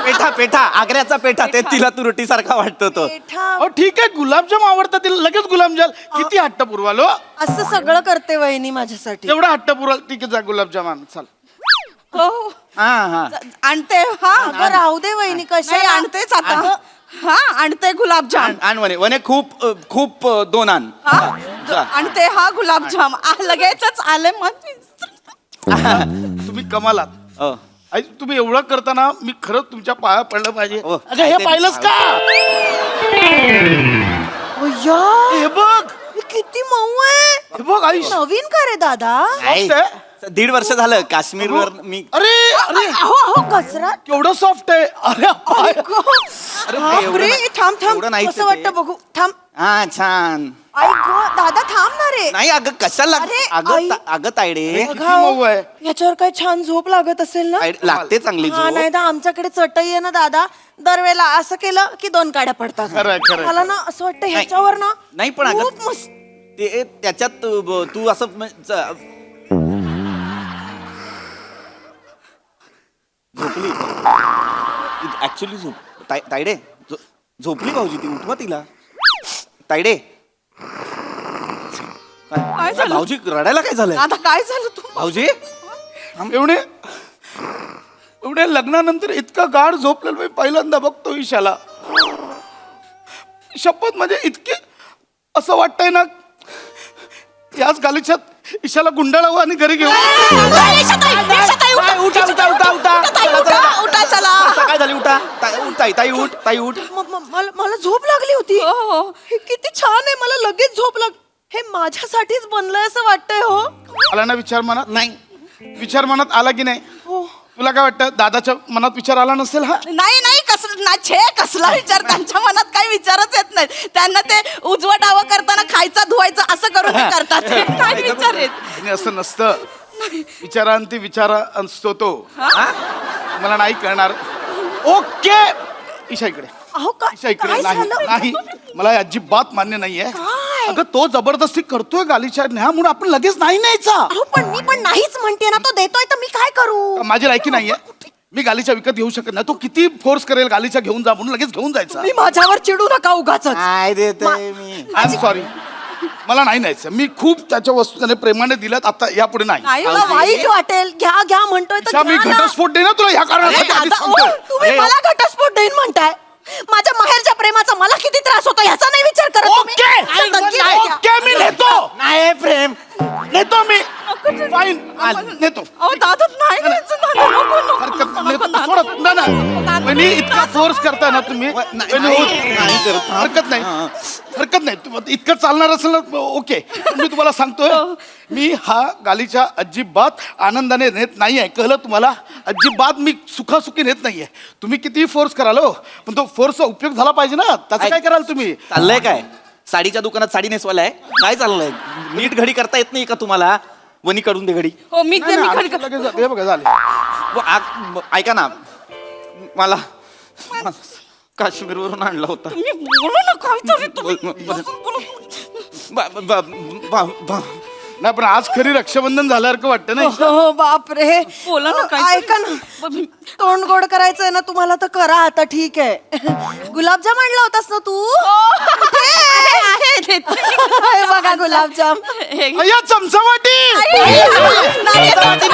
पेठा पेठा आग्र्याचा पेठा ते तिला तुरटी सारखा वाटतो तो पेठा अहो ठीक आहे गुलाबजाम आवडतात तिला लगेच गुलाबजाम किती हट्ट पुरवाल हो असं सगळं करते वहिनी माझ्यासाठी एवढा हट्ट पुरवाल ठीक आहे जा गुलाबजाम आण चल हो हा हा आणते हा अगं राहू दे वहिनी कशा नाही आणतेच आता हा आणते गुलाबजाम आण वने वने खूप खूप 2 आण जा. आणते हा गुलाबजाम लगेचच आले मग तुम्ही कमालात हो. आई तुम्ही एवढं करताना मी खरंच तुमच्या पाया पडलं पाहिजे हो. अगं हे ते- पाहिलंस का अय्या, हे बघ हे किती मऊ आहे हे बघ आई नवीन का रे दादा नाही, Soft आहे. 1.5 वर्ष झालं काश्मीरवर मी अरे अरे अहो कचरा केवढं सॉफ्ट आहे अरे पाय. अरे बापरे, एवढं थांब थांब एवढं नाहीच कसं आहे ते. वाटतं बघू थांब हा छान आई गो दादा थांब ना रे नाही अगं कशाला अरे, अगं आई. अगं तायडे किती मऊ आहे याच्यावर काय छान झोप लागत असेल ना लागते चांगली हा झोप. नाही तर आमच्याकडे चटई आहे ना दादा दरवेळेला असं केलं की 2 काड्या पडतात खरंय, खरंय. मला ना असं वाटतं ह्याच्यावर ना नाही पण अगं खूप मस्त ते त्याच्यात तू असं झोपली ऍक्च्युली तायडे झोपली भाऊजी ती उठवा तिला तायडे काय झालं? भाऊजी रडायला काय झालंय आता काय झालं तू भाऊजी एवढे लग्नानंतर इतका गाढ झोपलेलं मी पहिल्यांदा बघतो ईशाला शपथ म्हणजे इतके असं वाटतंय ना याच गालीच्यात ईशाला गुंडाळावं आणि घरी घेऊ उठा चला काय झाली उठा ताई उठ ताई उठ मला झोप लागली होती हो. हे किती छान आहे मला लगेच झोप लाग हे माझ्यासाठीच बनलंय असं वाटतंय हो आला ना विचार मनात नाही विचार मनात आला की नाही तुला काय वाटतं दादाच्या मनात विचार आला नसेल हा नाही कसला विचार त्यांच्या मनात काही विचारच येत नाही त्यांना ते उजवं डावं करताना खायचं धुवायचं असं करून ते करतात ते नाही विचार येत आणि असं नसतं विचारांती विचारा असतो तो मला नाही कळणार ओके ईशा इकडे अहो ईशा इकडे काय नाही झालं नाही मला हे अजिबात मान्य नाहीये काय? अगं तो जबरदस्ती करतोय गालीच्या न्या म्हणून आपण लगेच नाही न्यायचा अहो पण मी पण नाहीच म्हणते ना तो देतोय तर मी काय करू माझी लायकी नाहीये मी गालीच्या विकत घेऊ शकत नाही तो किती फोर्स करेल गालीच्या घेऊन जा म्हणून लगेच घेऊन जायचा मी माझ्यावर चिडू नका उगाच काय देतोय मी आय एम सॉरी मला नाही न्यायचं मी खूप त्याच्या वस्तू त्याने प्रेमाने दिल्यात आता यापुढे नाही नाही मला वाईट वाटेल घ्या म्हणतोय तर ईशा, मी घ्या ना. घटस्फोट दे ना तुला ह्या कारणासाठी आधीच दादा, सांगतोय. तुम्ही अरे, मला घटस्फोट देईन म्हणताय माझ्या माहेरच्या प्रेमाचा मला किती त्रास होतो ह्याचा नाही विचार करत तुम्ही. ओके असं नक्की नाही. ओके मी नेतो नाही प्रेम नेतो मी फाईन नेतो अहो दादा नाही न्यायचं, दादा, नको, नको, हरकत नको, नाही, नको, दादा. सोडत ना ना वहिनी इतका फोर्स करताय ना तुम्ही वहिनी, नाही करत. हरकत नाही हरकत नाही तुम्हाला इतकं चालणार असेल ना ओके पण मी तुम्हाला सांगतोय मी हा गालीच्या अजिबात आनंदाने नेत नाहीये कळलं तुम्हाला अजिबात मी सुखासुखी नेत नाहीये तुम्ही कितीही फोर्स कराल हो पण तो फोर्सचा उपयोग झाला पाहिजे ना त्याचं काय कराल तुम्ही चाललंय काय साडीच्या दुकानात साडी नेसवालाय काय चाललंय नीट घडी करता येत नाही का तुम्हाला वनी काढून दे घडी हो मी नाही, ते मी नाही, खडक लगेच जाते. हे बघा झाले ऐका ना मला काश्मीरवरून आणला होता मी बोलू ना काहीतरी तुम्ही बोल, बोल. असं बोलू. नाही पण आज खरी रक्षाबंधन झाल्यासारखं वाटतं ना ईशा? हो बापरे बोला ना काहीतरी. ऐका ना तोंड गोड करायचंय ना तुम्हाला तर करा आता ठीक आहे गुलाबजाम आणला होतास ना तू आहे, देते. हे बघा गुलाबजाम हे- अय्या चमचावाटी नाही, चमचावाटी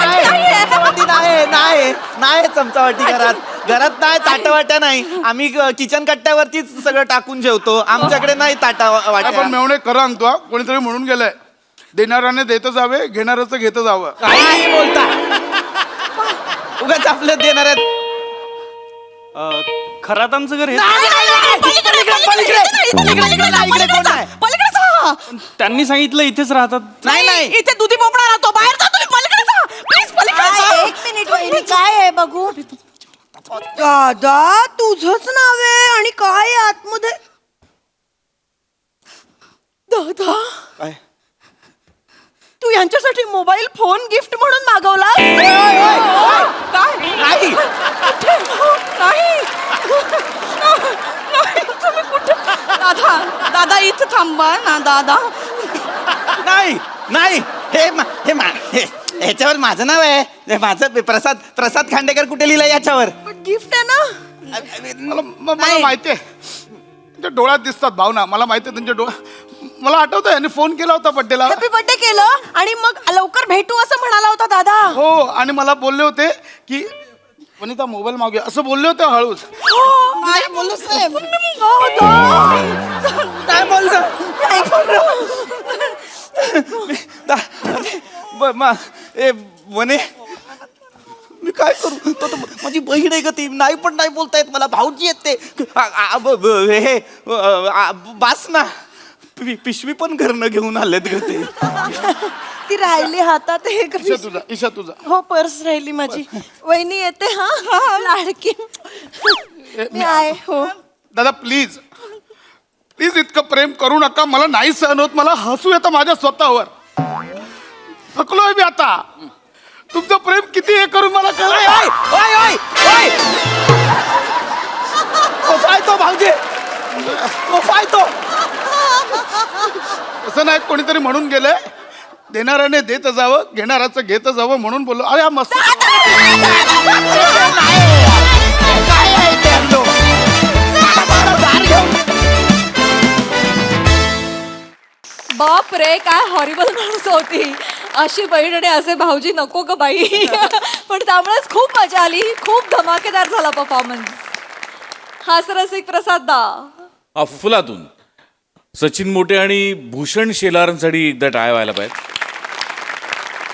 नाही चमचावाटी घरात नाही ताटावाट्या नाही आम्ही किचन कट्ट्यावरतीच सगळं टाकून जेवतो आमच्याकडे नाही ताटा आपण वाट्या मेवणे खरं सांगतो हा. कोणीतरी म्हणून गेलंय देणाऱ्याने देत जावे घेणाऱ्याचं घेत जावं काही बोलता उगाच आपलं देणार आहेत खरात आमचं घर हे त्यांनी सांगितलं इथेच राहतात. नाही इथे दुधी पोपळा राहतो, बाहेर जा तुम्ही, पलीकडे जा प्लीज, पलीकडे काय, जा. एक मिनिट वहिनी, काय आहे बघू. दादा तुझंच नाव आहे आणि काय आहे आतमध्ये. दादा काय? तू यांच्यासाठी मोबाईल फोन गिफ्ट म्हणून मागवला. काय नाही नाही तुम्ही कुठे, दादा दादा इथं थांबा ना दादा. नाही नाही ह्याच्यावर माझं नाव आहे. हे माझं प्रसाद खांडेकर कुठे लिहिलंय याच्यावर? गिफ्ट आहे ना. मला माहिती आहे त्यांच्या डोळ्यात दिसतात भावना. मला माहिती आहे त्यांच्या डोळ्यात. मला आठवतं यांनी फोन केला होता बड्डेला. हॅपी बर्थडे केलं आणि मग लवकर भेटू असं म्हणाला होता दादा. हो आणि मला बोलले होते की वनिता मोबाईल मागूया असं बोलले होते हळूच. काय बोललो साहेब. काय बोलतो? वने मी काय करू? तो तर माझी बहीण आहे ग ती. नाही पण नाही बोलता येत मला. भाऊजी येत ते हे बास ना. पिशवी पण घरनं घेऊन आलेत ग ते. ती राहिली हातात. हे ईशा तुझा हो पर्स राहिली माझी. वहिनी येते हा लाडकी. मी आहे हो. दादा प्लीज प्लीज इतकं प्रेम करू नका. मला नाही सहन होत. मला हसू येतं माझ्या स्वतःवर. थकलोय मी आता. तुमचं प्रेम किती हे करून मला कळलं. तो भाऊजी तो असं नाही कोणीतरी म्हणून गेलंय देणाऱ्याने देत जावं घेणाऱ्याचं घेत जावं म्हणून बोललो. अरे हा मस्त. बाप रे काय हॉरिबल माणूस होती. अशी बहीण आणि असे भाऊजी नको ग बाई. पण त्यामुळेच खूप मजा आली. खूप धमाकेदार झाला परफॉर्मन्स. हास्यरसिक प्रसाद दा. फुलातून सचिन मोटे आणि भूषण शेलारांसाठी एकदा टाळ्या व्हायला पाहिजे.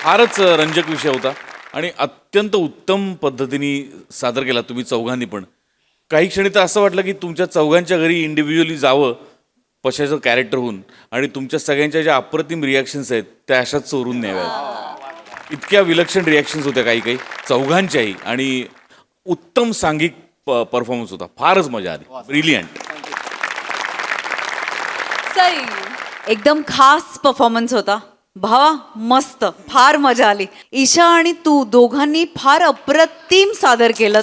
फारच रंजक विषय होता आणि अत्यंत उत्तम पद्धतीने सादर केला तुम्ही चौघांनी पण. काही क्षणी तर असं वाटलं की तुमच्या चौघांच्या घरी इंडिव्हिज्युअली जावं पशाचं कॅरेक्टर होऊन आणि तुमच्या सगळ्यांच्या ज्या अप्रतिम रिॲक्शन्स आहेत त्या अशाच चोरून न्याव्यात. इतक्या विलक्षण रिॲक्शन्स होत्या काही काही चौघांच्याही आणि उत्तम सांघिक परफॉर्मन्स होता. फारच मजा आली. ब्रिलियंट. सई एकदम खास परफॉर्मन्स होता भावा. मस्त फार मजा आली. ईशा आणि तू दोघांनी फार अप्रतिम सादर केलं.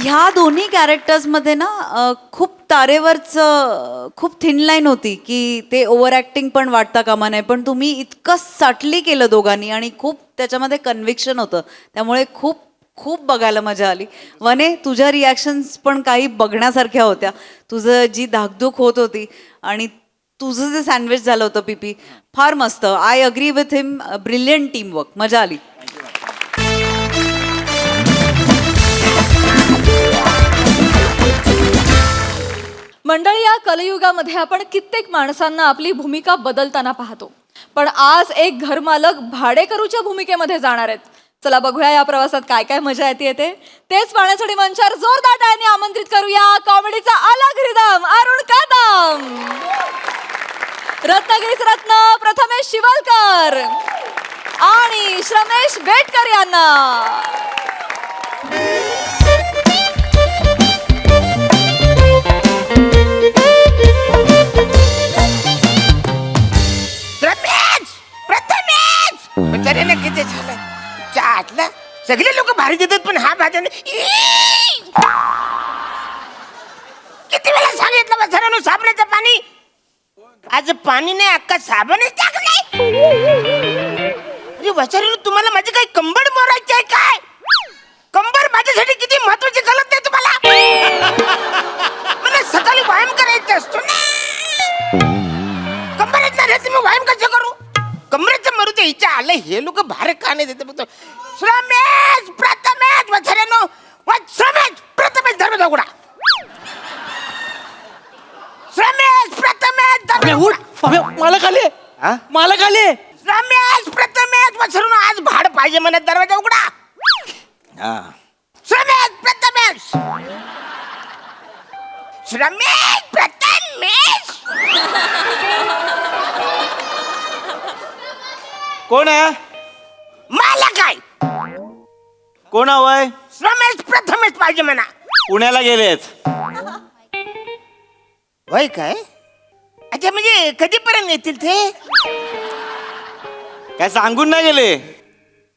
ह्या दोन्ही कॅरेक्टर्समध्ये ना खूप तारेवरचं खूप थिन लाईन होती की ते ओव्हर ॲक्टिंग पण वाटता कामा नये. पण तुम्ही इतकं साटली केलं दोघांनी आणि खूप त्याच्यामध्ये कन्व्हिक्शन होतं. त्यामुळे खूप खूप बघायला मजा आली. वने तुझ्या रिॲक्शन्स पण काही बघण्यासारख्या होत्या. तुझं जी धाकधूक होत होती आणि तुझं जे सँडविच झालं होतं पीपी फार मस्त. I agree with him. Brilliant teamwork. मजा आली. मंडळी या कलयुगामध्ये आपण कित्येक माणसांना आपली भूमिका बदलताना पाहतो. पण आज एक घरमालक भाडेकरूच्या भूमिकेमध्ये जाणार आहेत. चला बघूया या प्रवासात काय काय मजा येते. तेच पाहण्यासाठी मंचावर जोरदार टाळ्यांनी आमंत्रित करूया कॉमेडीचा अलग रिदम अरुण कदम, रत्नागिरीचे रत्न प्रथमेश शिवलकर आणि श्रमेश बेटकर यांना. किती झालं चाटलं. सगळे लोक भारी देतात पण हा भाज्या किती वेळा सांगितलं बसरानो साबणाचं पाणी. आज पाणी नाही अक्का साबणच टाकलाय. अरे वसरानो तुम्हाला माझी काही कंबर मोरायची आहे काय? कंबर माझ्यासाठी किती महत्वाची कळत नाही तुम्हाला? मला सकाळी व्यायाम करायचा असतो ना. कंबरच नाही तुम्ही व्यायाम कसं करू? कमरेचं मरू ते हिच्या आलं. हे लोक भार का नाही देते बघतो. श्रमेश प्रथमेश वसरानो श्रमेश प्रथमेश धर्म उघडा. श्रमेश प्रथमेश धर्म उघडा. मला खाली मला खाली रमेश प्रथमेश वसरून आज भाड पाहिजे म्हणत दरवाजा उघडा. रमेश प्रथमेश रमेश रमेश प्रथमेश. कोण आहे? मला काय कोण हवंय? रमेश प्रथमेश पाहिजे म्हणा. पुण्याला गेलेत. होय काय? अच्छा, म्हणजे कधीपर्यंत येतील ते? काय सांगून नाही गेले?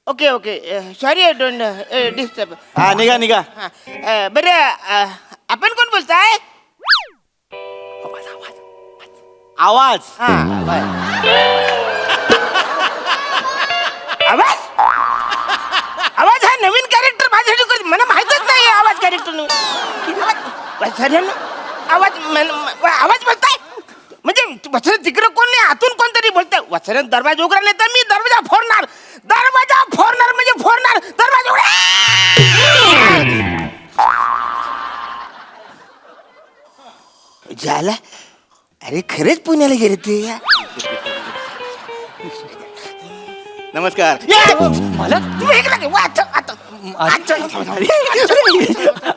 Okay okay, sorry I don't disturb. हा, निघा निघा. बरं, आपण कोण बोलताय? आवाज. हा, आवाज आवाज हा नवीन कॅरेक्टर माझ्यासाठी करतो. मला माहितच नाही आवाज कॅरेक्टर. आवाज आवाज बोलताय म्हणजे वसरत तिकडं कोण नाही, आतून कोणतरी बोलतंय. वसरत दरवाजा उघडा नाही तर मी दरवाजा फोडणार. दरवाजा फोडणार म्हणजे फोडणार. दरवाजा उघडा. झाला. अरे खरेच पुण्याला गेले ते. नमस्कार. मला तुम्ही इकडे वा, अच्छा, आता.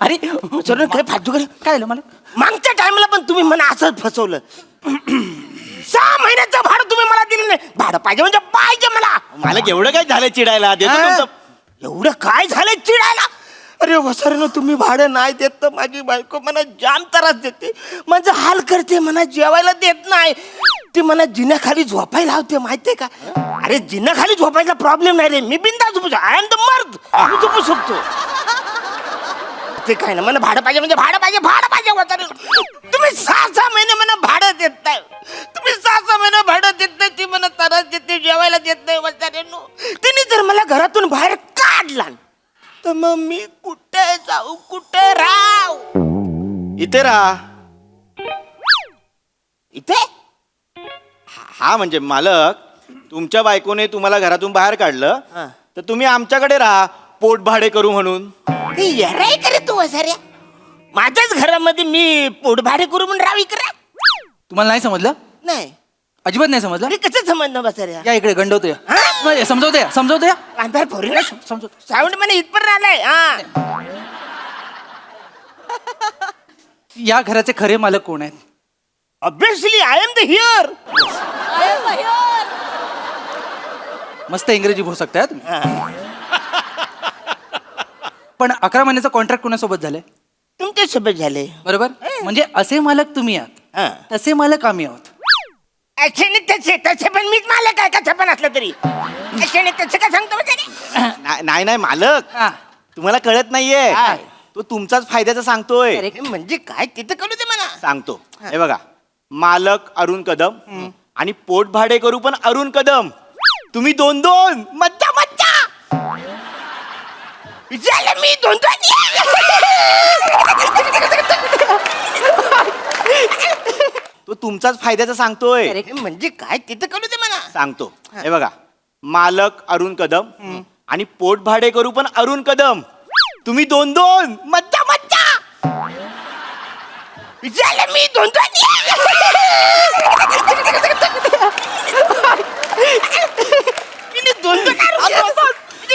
अरे चरण काय फालतू काय झालं मला? मागच्या टाइमला पण तुम्ही मला असंच फसवलं. 6 महिन्याचं भाडं तुम्ही मला दिलं नाही. भाडं पाहिजे म्हणजे पाहिजे मला. मला एवढं काय झालं चिडायला? देतो तुमचं. एवढं काय झालं चिडायला? अरे वसरनं तुम्ही भाडं नाही देत तर माझी बायको मला जाम त्रास देते. माझं हाल करते, मला जेवायला देत नाही. ती मला जिन्याखाली झोपायला लावते माहितीये का? अरे जिन्याखाली झोपायचा प्रॉब्लेम नाही रे, मी बिंदास झोपू. आय एम द मर्द, मी झोपू शकतो. ते काय ना, मला भाडं पाहिजे म्हणजे भाडं पाहिजे. भाडं पाहिजे वसरनं. तुम्ही 6 महिने मला भाडं देत नाही. तुम्ही 6 महिने भाडं देत नाही. ती मला त्रास देते, जेवायला देत नाही. वसरनं तिने जर मला घरातून बाहेर काढला तर मग मी कुठे जाऊ, कुठे राहू? इथे राहा. इथे? हा म्हणजे मालक, तुमच्या बायकोने तुम्हाला घरातून बाहेर काढलं तर तुम्ही आमच्याकडे राहा, पोट भाडे करू म्हणून. ते येराय करे तू वसाऱ्या. माझ्याच घरामध्ये मी पोटभाडे करू म्हणून राहावी करा? तुम्हाला नाही समजलं? नाही. अजिबात नाही समजलं? अरे कसं समजणं बसाऱ्या? या इकडे गंडवतोय. हा? समजवतोय समजवतोय. अंधार फोरीला समजवतो. साऊंड मला इथपर्यंत आलाय. हा, या घराचे खरे मालक कोण आहेत? Obviously I am the here. मस्त इंग्रजी बोलू शकताय तुम्ही. पण 11 महिन्याचा कॉन्ट्रॅक्ट कोणासोबत झालंय? तुमच्या सोबत झाले. बरोबर. म्हणजे असे मालक तुम्ही आहात, तसे मालक आम्ही आहोत. असे तसे तसे पण मीच मालक आहे. कसं पण असलं तरी असे तसे काय सांगतो वसाऱ्या? नाही नाही मालक, हा. तुम्हाला कळत नाहीये. काय? तो तुमचाच फायद्याचा सांगतोय. अरे म्हणजे काय तिथं कळू दे मला. सांगतो. हे बघा, मालक अरुण कदम आणि पोट भाडे करू पण अरुण कदम. तुम्ही 2-2. मज्जा मज्जा झालं. मी 2-2. तो तुमचाच फायद्याचा सांगतोय. अरे म्हणजे काय तिथं कळू दे मला. सांगतो. हे बघा, मालक अरुण कदम आणि पोट भाडे करू पण अरुण कदम. तुम्ही 2-2. मज्जा मज्जा झालं. मी 2-2.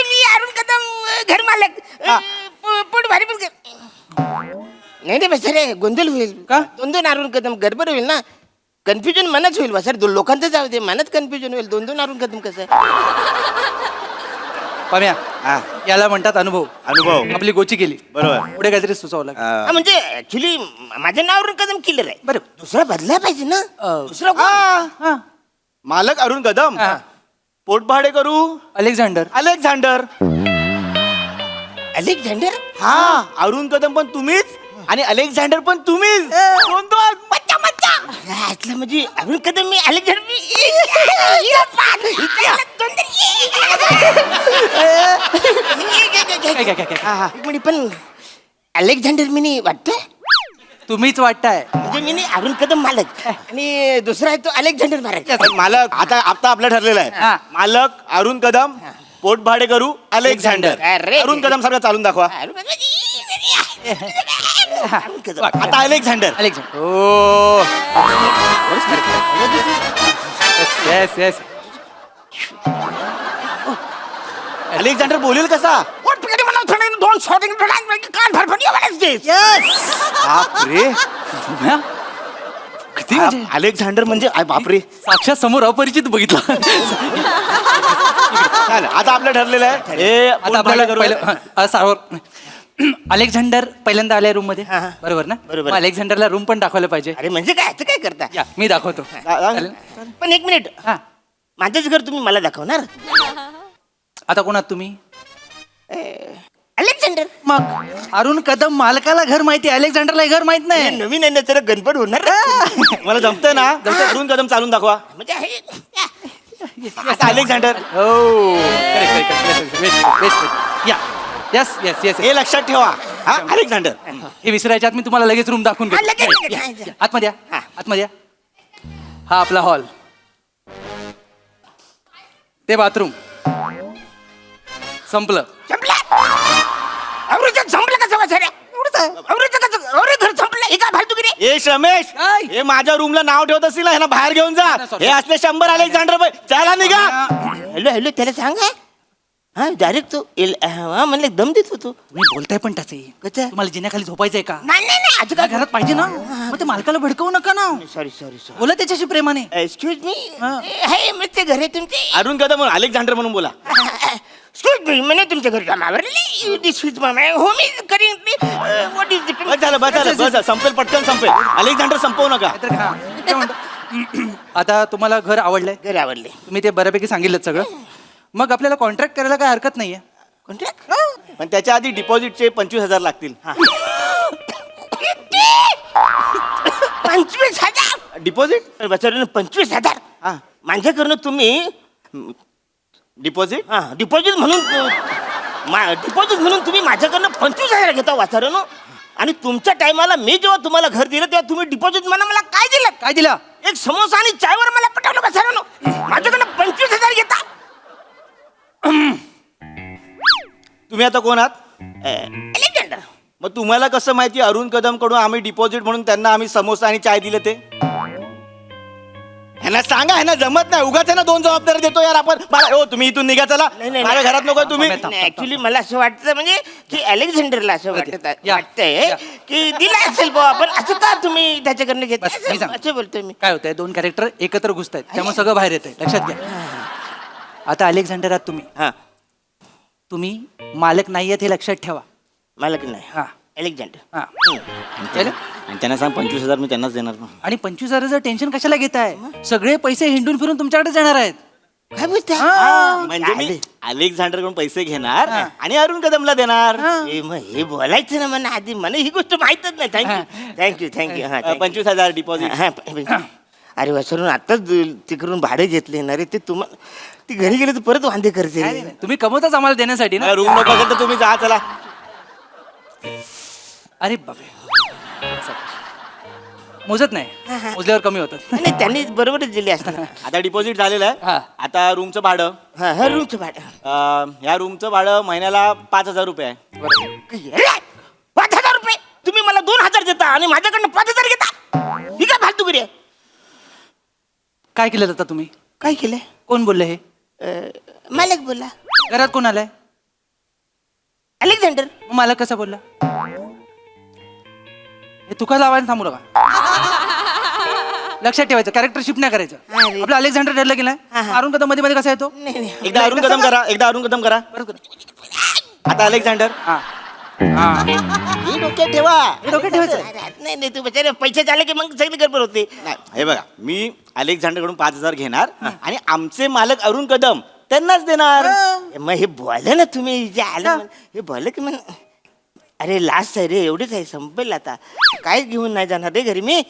मी अरुण कदम घर मालक. पोट भारी पण नाही रे बसरे, गोंधळ होईल का? 2-2 अरुण कदम गडबड होईल ना. कन्फ्युजन मनाच होईल बसर. लोकांचं जाऊ दे, मनात कन्फ्युजन होईल. 2-2 अरुण कदम कसं? पाम्या, हा, याला म्हणतात अनुभव. अनुभव. आपली गोची केली. बरोबर. पुढे काहीतरी सुचवावं लागेल. हा, म्हणजे ऍक्च्युली माझं नाव अरुण कदम किलर आहे. बरं. दुसरा बदला पाहिजे ना. दुसरा कोण? हा. मालक अरुण कदम, हा. पोट भाडे करू अलेक्झांडर. अलेक्झांडर. अलेक्झांडर. हा, अरुण कदम पण तुम्हीच आणि अलेक्झांडर पण तुम्हीच. 2-2. मज्जा मज्जा. ऐकलं म्हणजे अरुण कदम मी अलेक्झांडर मी. एक मिनिट, पण अलेक्झांडर मिनी वाटतं. तुम्हीच वाटताय. म्हणजे मी अरुण कदम मालक आणि दुसरा आहे तो अलेक्झांडर मालक. पण मालक आता आपलं ठरलेलं हा. आहे. मालक अरुण कदम, पोट भाडे करू अलेक्झांडर. अरे. अरुण कदम सारखं चालून दाखवा. आता अलेक्झांडर. अलेक्झांडर. ओ. Yes yes. अलेक्झांडर बोलेल कसा? पोट पिकडी म्हणा फडफडीने 2 शॉटिंग कान फडफडी बापरे किती म्हणजे अलेक्झांडर म्हणजे बापरे साक्षात समोर अपरिचित बघितला. चालेल, आता आपलं ठरलेलं आहे हे आता आपल्याला पहिलं अलेक्झांडर पहिल्यांदा आलाय रूम मध्ये हा. बरोबर ना? बरोबर. मग अलेक्झांडरला रूम पण दाखवायला पाहिजे. अरे म्हणजे काय आता काय करता या मी दाखवतो. चालेल? पण 1 मिनिट हा माझंच घर तुम्ही मला दाखवणार आता कोणात तुम्ही? अलेक्झांडर मग अरुण कदम मालकाला घर माहिती, अलेक्झांडरला घर माहित हे नाही. नवीन आहे ना जरा गणपत होणार मला जमतंय ना अरुण कदम चालून दाखवा. म्हणजे आता अलेक्झांडर हो करेक्ट या येस येस येस हे लक्षात ठेवा हा अलेक्झांडर. हे विसरायच्या आत मी तुम्हाला लगेच रूम दाखवून हा, घेतो. लगेच. या, या. आतमध्ये या आतमध्ये या. हा आपला हॉल, ते बाथरूम संपलं. संपलं कसं वाचाऱ्या घर संपलं हे काय फालतूगिरी ए रमेश काय? हे माझ्या रूमला नाव ठेवत असतील ना ह्यांना बाहेर घेऊन जा. हे असले 100 अलेक्झांडर चला निघा. हॅलो हॅलो त्याला सांगा हा डायरेक्ट तू म्हणले दम देत होतो तुम्ही बोलताय पण त्याचे कसं? तुम्हाला जिन्याखाली झोपायचंय का? नाही नाही नाही आज त्या घरात पाहिजे ना, मग ते मालकाला भडकवू नका ना. सॉरी सॉरी सॉरी बोला त्याच्याशी प्रेमाने. एक्सक्यूज मी हे मग ते घर आहे तुमचे अरुण कदम अलेक्झांडर म्हणून बोला. एक्सक्यूज मी म्हणे तुमच्या घरी आवरले दिस इज माय हो मी करीन व्हॉट इज बस झालं बस झालं बस झालं. संपेल पटकन संपेल. अलेक्झांडर संपवू नका. तर हा, काय म्हणतो? आता तुम्हाला घर आवडलंय, घरी आवडले तुम्ही ते बऱ्यापैकी सांगितलं सगळं. मग आपल्याला कॉन्ट्रॅक्ट करायला काय हरकत नाहीये. कॉन्ट्रॅक्ट पण त्याच्या आधी डिपॉझिटचे 25,000 लागतील. 25,000 डिपॉझिट बचारून 25,000 हा माझ्याकडनं तुम्ही डिपॉझिट हा डिपॉझिट म्हणून डिपॉझिट म्हणून तुम्ही माझ्याकडनं 25,000 घेता वाचारानो आणि तुमच्या टायमाला मी जेव्हा तुम्हाला घर दिलं तेव्हा तुम्ही डिपॉझिट मला काय दिलं काय दिला? एक समोसा आणि चायवर मला पटवलं वाचारानो माझ्याकडनं 25,000 घेता तुम्ही आता कोण आहात? अलेक्झांडर मग तुम्हाला कसं माहिती अरुण कदम कडून आम्ही डिपॉझिट म्हणून त्यांना आम्ही समोसा आणि चाय दिले ते? ह्यांना सांगा, ह्यांना जमत नाही. उगाच ह्यांना 2 जबाबदारी देतो यार आपण. हो तुम्ही इथून निघा चला. नाही, माझ्या घरात नको तुम्ही. ऍक्च्युली मला असं वाटतं म्हणजे की अलेक्झांडरला असं या. वाटतंय की दिला असेल बुवा आपण असं का तुम्ही त्याच्याकडनं घेत बस, मी सांगतो. असं बोलतोय मी काय होतंय, 2 कॅरेक्टर एकत्र घुसतायत त्यामुळे सगळं बाहेर येतंय. लक्षात घ्या. आता अलेक्झांडर आहात तुम्ही, हा तुम्ही मालक नाही आहेत हे लक्षात ठेवा. मला की नाही हा अलेक्झांडर हा कळलं? आणि त्यांना सांग 25,000 मी त्यांनाच देणार ना. आणि 25,000 टेन्शन कशाला घेताय? सगळे पैसे हिंडून फिरून तुमच्याकडेच येणार आहेत. काय बोलता म्हणजे मी अलेक्झांडर कडून पैसे घेणार आणि अरुण कदमला देणार. हे बोलायचं ना मला आधी मला ही गोष्ट माहितच नाही थँक्यू थँक्यू हा 25,000 डिपॉझिट. अरे वसरून आताच तिकडून भाडे घेतले ना रे ते तुम्हाला ती घरी गेले तर परत वांदे करते रे. तुम्ही कमवताच आम्हाला देण्यासाठी ना. रूम नको असेल तर तुम्ही जा चला. अरे बापरे, मोजत नाही, मोजल्यावर कमी होतात. नाही त्यांनी बरोबरच दिले असतात आता डिपॉझिट झालेलं हा. आहे. आता रूमचं भाडं हा रूमचं भाडं ह्या रूमचं भाडं महिन्याला 5,000 रुपये आहे. 5,000 रुपये तुम्ही मला 2,000 देता आणि माझ्याकडनं 5,000 घेता ही काय फालतूगिरी आहे काय केलं आता तुम्ही? काय केलंय कोण बोलले हे? मालक बोला घरात कोण आलाय? अलेक्झांडर मग मालक कसा बोलला? हे तुका लावायला थांबू नका. लक्षात ठेवायचं, कॅरेक्टर शिफ्ट नाही करायचं. अरे. आपलं अलेक्झांडर ठरलं की नाही, अरुण कदम मध्ये मध्ये कसा येतो? एकदा अरुण कदम करा, एकदा अरुण कदम करा. आता अलेक्झांडर. हा हा ही डोक्यात ठेवा हे डोक्यात ठेवायचं. नाही नाही तू बिचारे पैसे झाले की मग सगळी गडबड होते हे बघा, मी अलेक्झांडर कडून 5,000 घेणार आणि आमचे मालक अरुण कदम त्यांनाच देणार. मग हे बोला ना तुम्ही जे आलं म्हण- हे बोल की म्हण अरे लास्ट आहे रे एवढेच आहे संपेल आता काय घेऊन नाही जाणार रे घरी मी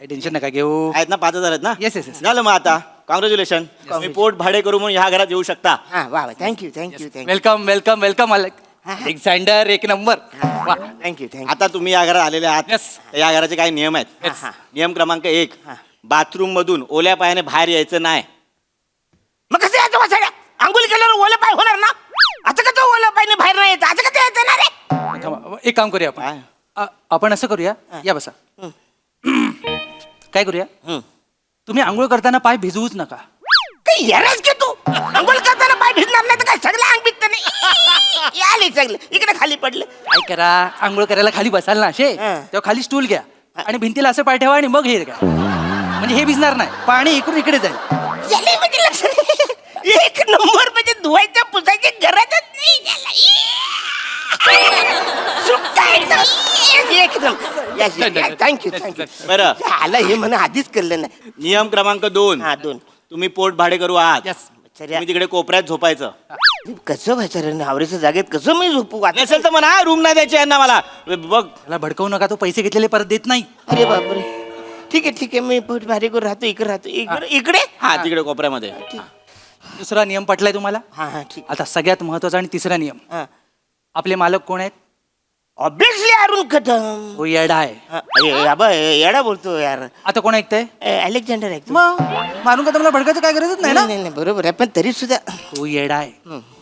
टेन्शन नका घेऊ. आहेत ना 5,000 आहेत ना. Yes, yes, yes. झालं मग आता कॉंग्रॅच्युलेशन. तुम्ही पोट भाडे करू म्हणून ह्या घरात येऊ शकता. हा वा वा thank you thank you thank you welcome welcome welcome Alexander, एक नंबर. थँक्यू थँक्यू आता तुम्ही या घरात आलेले आहात. Yes. या घराचे काही नियम आहेत. Yes. नियम क्रमांक 1, बाथरूम मधून ओल्या पायाने बाहेर यायचं नाही. मग कसं यायचं वासाड्या आंघोळी केल्यावर ओलं पाय होणार ना असं कसं ओलं पायने बाहेर नाही यायचं असं कसं यायचं ना रे थांबा, एक काम करूया आपण. आपण असं करूया, या बसा. काय करूया, तुम्ही आंघोळ करताना पाय भिजवूच नका. काही येणार की तू आंघोळ करताना पाय भिजणार नाही तर काय सगळं अंग भिजते का नाही आले चांगलं इकडे खाली पडलं काय करा, आंघोळ करायला खाली बसाल ना असे हा. तेव्हा खाली स्टूल घ्या आणि भिंतीला असं पाय ठेवा आणि मग हे घ्या. म्हणजे हे भिजणार नाही, पाणी इकडून इकडे जाईल. झाले म्हणजे लक्ष नाही. एक नंबर म्हणजे धुवायच्या पुसायच्या गरजच नाही त्याला. सुट्टा एकदम. एकदम थँक्यू बरं. आला हे म्हणा आधीच कळलं नाही. नियम क्रमांक 2, हा 2 तुम्ही पोट भाडे करू आहात. Yes. तुम्ही तिकडे कोपऱ्यात झोपायचं. कसं व्हायचं रे नवऱ्याच्या जागेत कसं मी झोपू आता? नसेल तर म्हणा रूम नाही द्यायची यांना मला. बघ त्याला भडकवू नका, तो पैसे घेतलेले परत देत नाही. अरे बापरे ठीक आहे मी पोट भारी करून राहतो इकडे राहतो इकडे हा तिकडे कोपऱ्यामध्ये. दुसरा नियम पटलाय तुम्हाला? हा ठीक आता सगळ्यात महत्वाचा आणि तिसरा नियम. हा आपले मालक कोण आहेत? ऑब्विसली अरुण कदम. तो येडा आहे. येडा बोलतो यार. आता कोण ऐकतंय? अलेक्झांडर आहे मग मारून का तुम्हाला भडकायचं काय गरजच नाही ना. नाही बरोबर आहे पण तरी सुद्धा तो येडा आहे.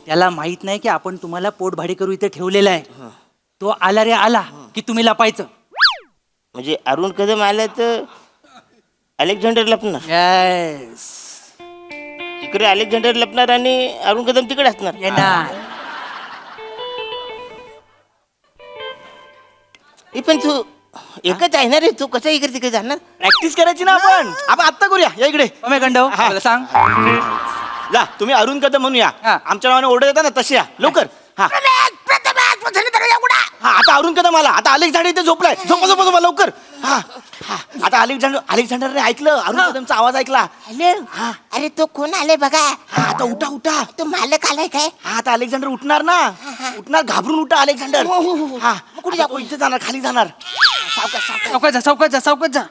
त्याला माहित नाही की आपण तुम्हाला पोट भाडे करू इथे ठेवलेलं आहे. तो आला रे आला की तुम्ही लपायचं. म्हणजे अरुण कदम आलं तर अलेक्झांडर लपणार येस इकडे अलेक्झांडर लपणार आणि अरुण कदम तिकडे असणार. येणार. पण तू एकच आहे ना रे तू कसं इकडे तिकडे जाणार. प्रॅक्टिस करायची ना आपण. आपण आत्ता करूया. या इकडे ओमे गंडव मला सांग. जा तुम्ही अरुण कदम म्हणून या. हा. आमच्या नावाने ऑर्डर येतात ना तशी या लवकर. हा हा आता अरुण कदम आला. आता अलेक्झांडर इथे झोपलाय. झोपा लवकर. हा हा आता अलेक्झांडरने ऐकलं अरुण कदमचा आवाज ऐकला. हा अरे तो कोण आलाय बघा. हा आता उठा. तो मालक आलाय काय. हा आता अलेक्झांडर उठणार ना. उठणार घाबरून उठा अलेक्झांडर. हा कुठे जा इथे जाणार खाली जाणार. सावकाश जा.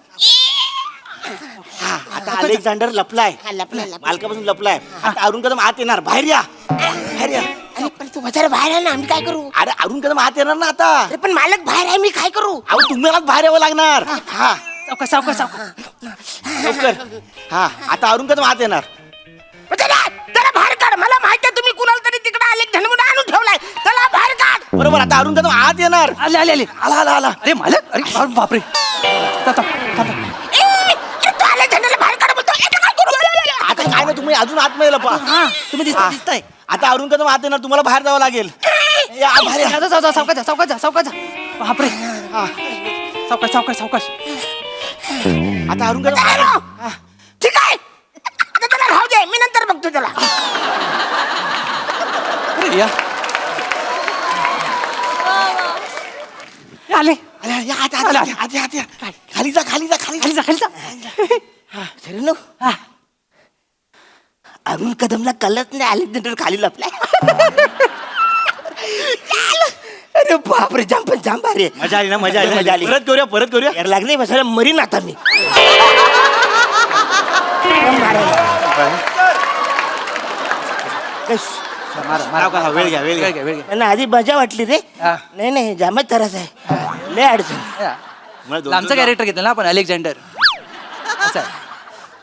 हा आता अलेक्झांडर लपलाय. मालकापासून लपलाय. आता अरुण कदम आत येणार. बाहेर या. अरे पण तू माझ्या बाहेर आहे ना आम्ही काय करू. अरे अरुण कदम आत येणार ना आता. अरे पण मालक बाहेर आहे मी काय करू. अहो तुम्हाला बाहेर यावं लागणार. हा सावकाश. लवकर. हा आता अरुण कदम आत येणार. त्याला बाहेर काढ. मला माहिती आहे तुम्ही कुणाला तरी तिकडे आलेक्झांडर म्हणून आणून ठेवलाय. त्याला बाहेर काढ. बरोबर आता अरुण कदम आत येणार. आले आला. अरे मालक अरे बापरे. तू आलेक्झांडरला बाहेर काढ बोलतो. आता काय ना तुम्ही अजून आतमध्ये लपा. तुम्ही दिसताय. आता अरुण कदम आत येणार. तुम्हाला बाहेर जावं लागेल. या, बाहेर या. सावकाश. बापरे. सावकाश. आता अरुण कदम बाहेर या. ठीक आहे आता त्याला राहू दे मी नंतर बघतो त्याला. या. आले. या, आत या. खाली जा. शरणू अरुण कदमला कळत नाही अलेक्झांडर खाली लपलाय. अरे बापरे जाम भारी. मजा आली. परत करूया. यार लागले बसायला मरीन आता मी. वेळ घ्या. मला आधी मजा वाटली रे. हा. नाही जामच त्रास आहे. लय अडचण. आमचं कॅरेक्टर घेतलं ना आपण अलेक्झांडर. असं आहे.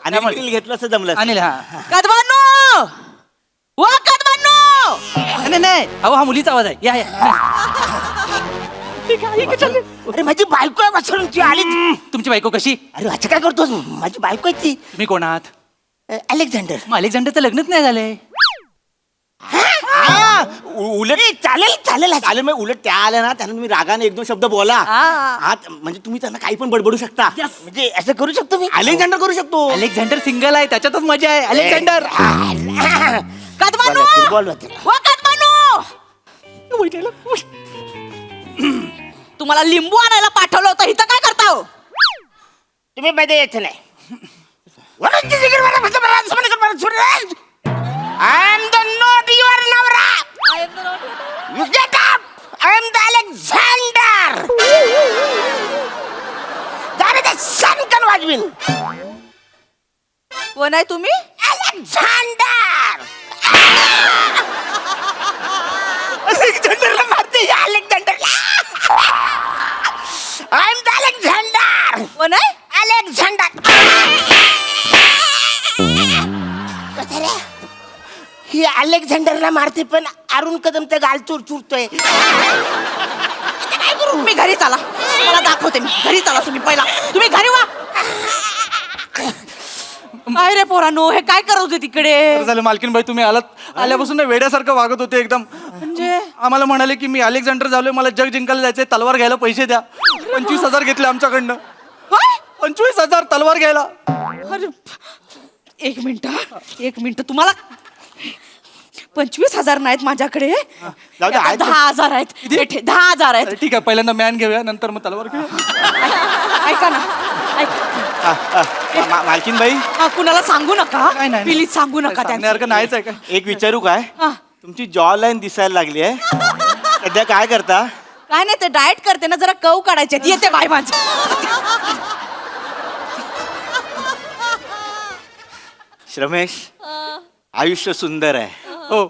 आणि अनिल घेतलं असं जमलं. अनिल हा. कदमांनो वा कदमांनो. नाही अहो हा मुलीचा आवाज आहे. या. अरे माझी बायको आहे वाचून ती आली. तुमची बायको कशी? अरे अच्छा काय करतोस माझी बायको आहे ती. तुम्ही कोण आहात? अलेक्झांडर. मग अलेक्झांडरचं लग्नच नाही झालंय. उलट चालेल मग उलट त्या आल्या ना त्यांना तुम्ही रागाने 1-2 शब्द बोला. हा म्हणजे तुम्ही त्यांना काही पण बडबडू शकता. म्हणजे असं करू शकतो मी. अलेक्झांडर करू शकतो. अलेक्झांडर सिंगल आहे त्याच्यातच मजा आहे. अलेक्झांडर कदमांनो बोलवा वा कदमांनो. तुम्हाला लिंबू आणायला पाठवलं होतं इथं काय करता हो? तुम्ही मध्ये यायचं नाही. I am the not your navra. You get up. I am the Alexander. That is the sun can वाजवीन. कोण आहे तुम्ही? अलेक्झांडर. अलेक्झांडरला मारते अलेक्झांडरला. I am the Alexander. कोण आहे? अलेक्झांडर. ही अलेक्झांडरला मारते पण अरुण कदमचा गाल चुरतोय. तुम्ही घरी चला मला दाखवते मी. घरी चला तुम्ही पहिला. तुम्ही घरी वा. काय रे पोरानो, हे काय करत होते तिकडे? बरं झालं मालकीनबाई तुम्ही आल्यापासून ना वेड्यासारखं वागत होते एकदम. म्हणजे आम्हाला म्हणाले की मी अलेक्झांडर झालोय, मला जग जिंकायला जायचंय, तलवार घ्यायला पैसे द्या. 25,000 घेतले आमच्याकडनं. काय? 25,000 तलवार घ्यायला. अरे एक मिनिट तुम्हाला 25,000 नाहीत माझ्याकडे, जाऊ दे, आहेत. 10,000 आहेत. 10,000 आहेत. अरे ठीक आहे, पहिल्यांदा मॅन घेऊया, नंतर मग तलवार घेऊया. ऐका ना, ऐका. मालकीनबाई हा, कुणाला सांगू नका, नाही, नाही. प्लीज सांगू नका सांगण्यासारखं नाहीच आहे का? एक विचारू काय? हा. तुमची जॉ लाईन दिसायला लागली आहे. सध्या काय करता? काय नाही, ते डाएट करते ना, जरा कव काढायचे आहेत. येते बाय माझी. श्रमेश, आयुष्य सुंदर आहे. हो,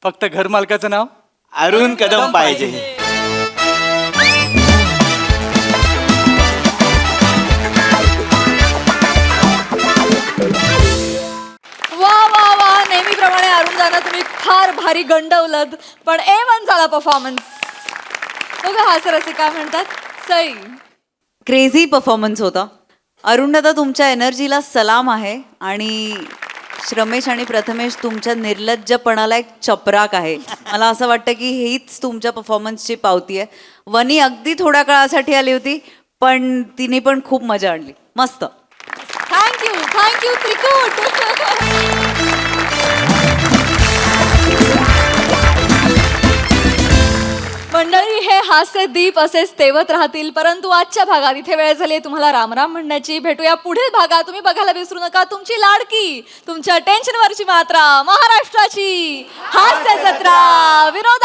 फक्त घर मालकाचं नाव अरुण कदम पाहिजे. वा वा वा, नेहमीप्रमाणे अरुण दादा तुम्ही फार भारी गंडवलत, पण A1 झाला परफॉर्मन्स. बघा हा सर असे काय म्हणतात, सई. क्रेझी परफॉर्मन्स होता. अरुण दादा तुमच्या एनर्जीला सलाम आहे आणि श्रमेश आणि प्रथमेश तुमच्या निर्लज्जपणाला एक चपराक आहे. मला असं वाटतं की हीच तुमच्या परफॉर्मन्सची पावती आहे. वनी अगदी थोड्या काळासाठी आली होती, पण तिने पण खूप मजा आणली. मस्त. थँक्यू त्रिकूट. मंडळी, हे हास्य दीप असेच तेवत राहतील, परंतु आजच्या भागात इथे वेळ झाली आहे तुम्हाला रामराम म्हणण्याची. भेटूया पुढील भागात. तुम्ही बघायला विसरू नका तुमची लाडकी, तुमच्या टेन्शनवरची मात्रा, महाराष्ट्राची हास्य जत्रा, विनोद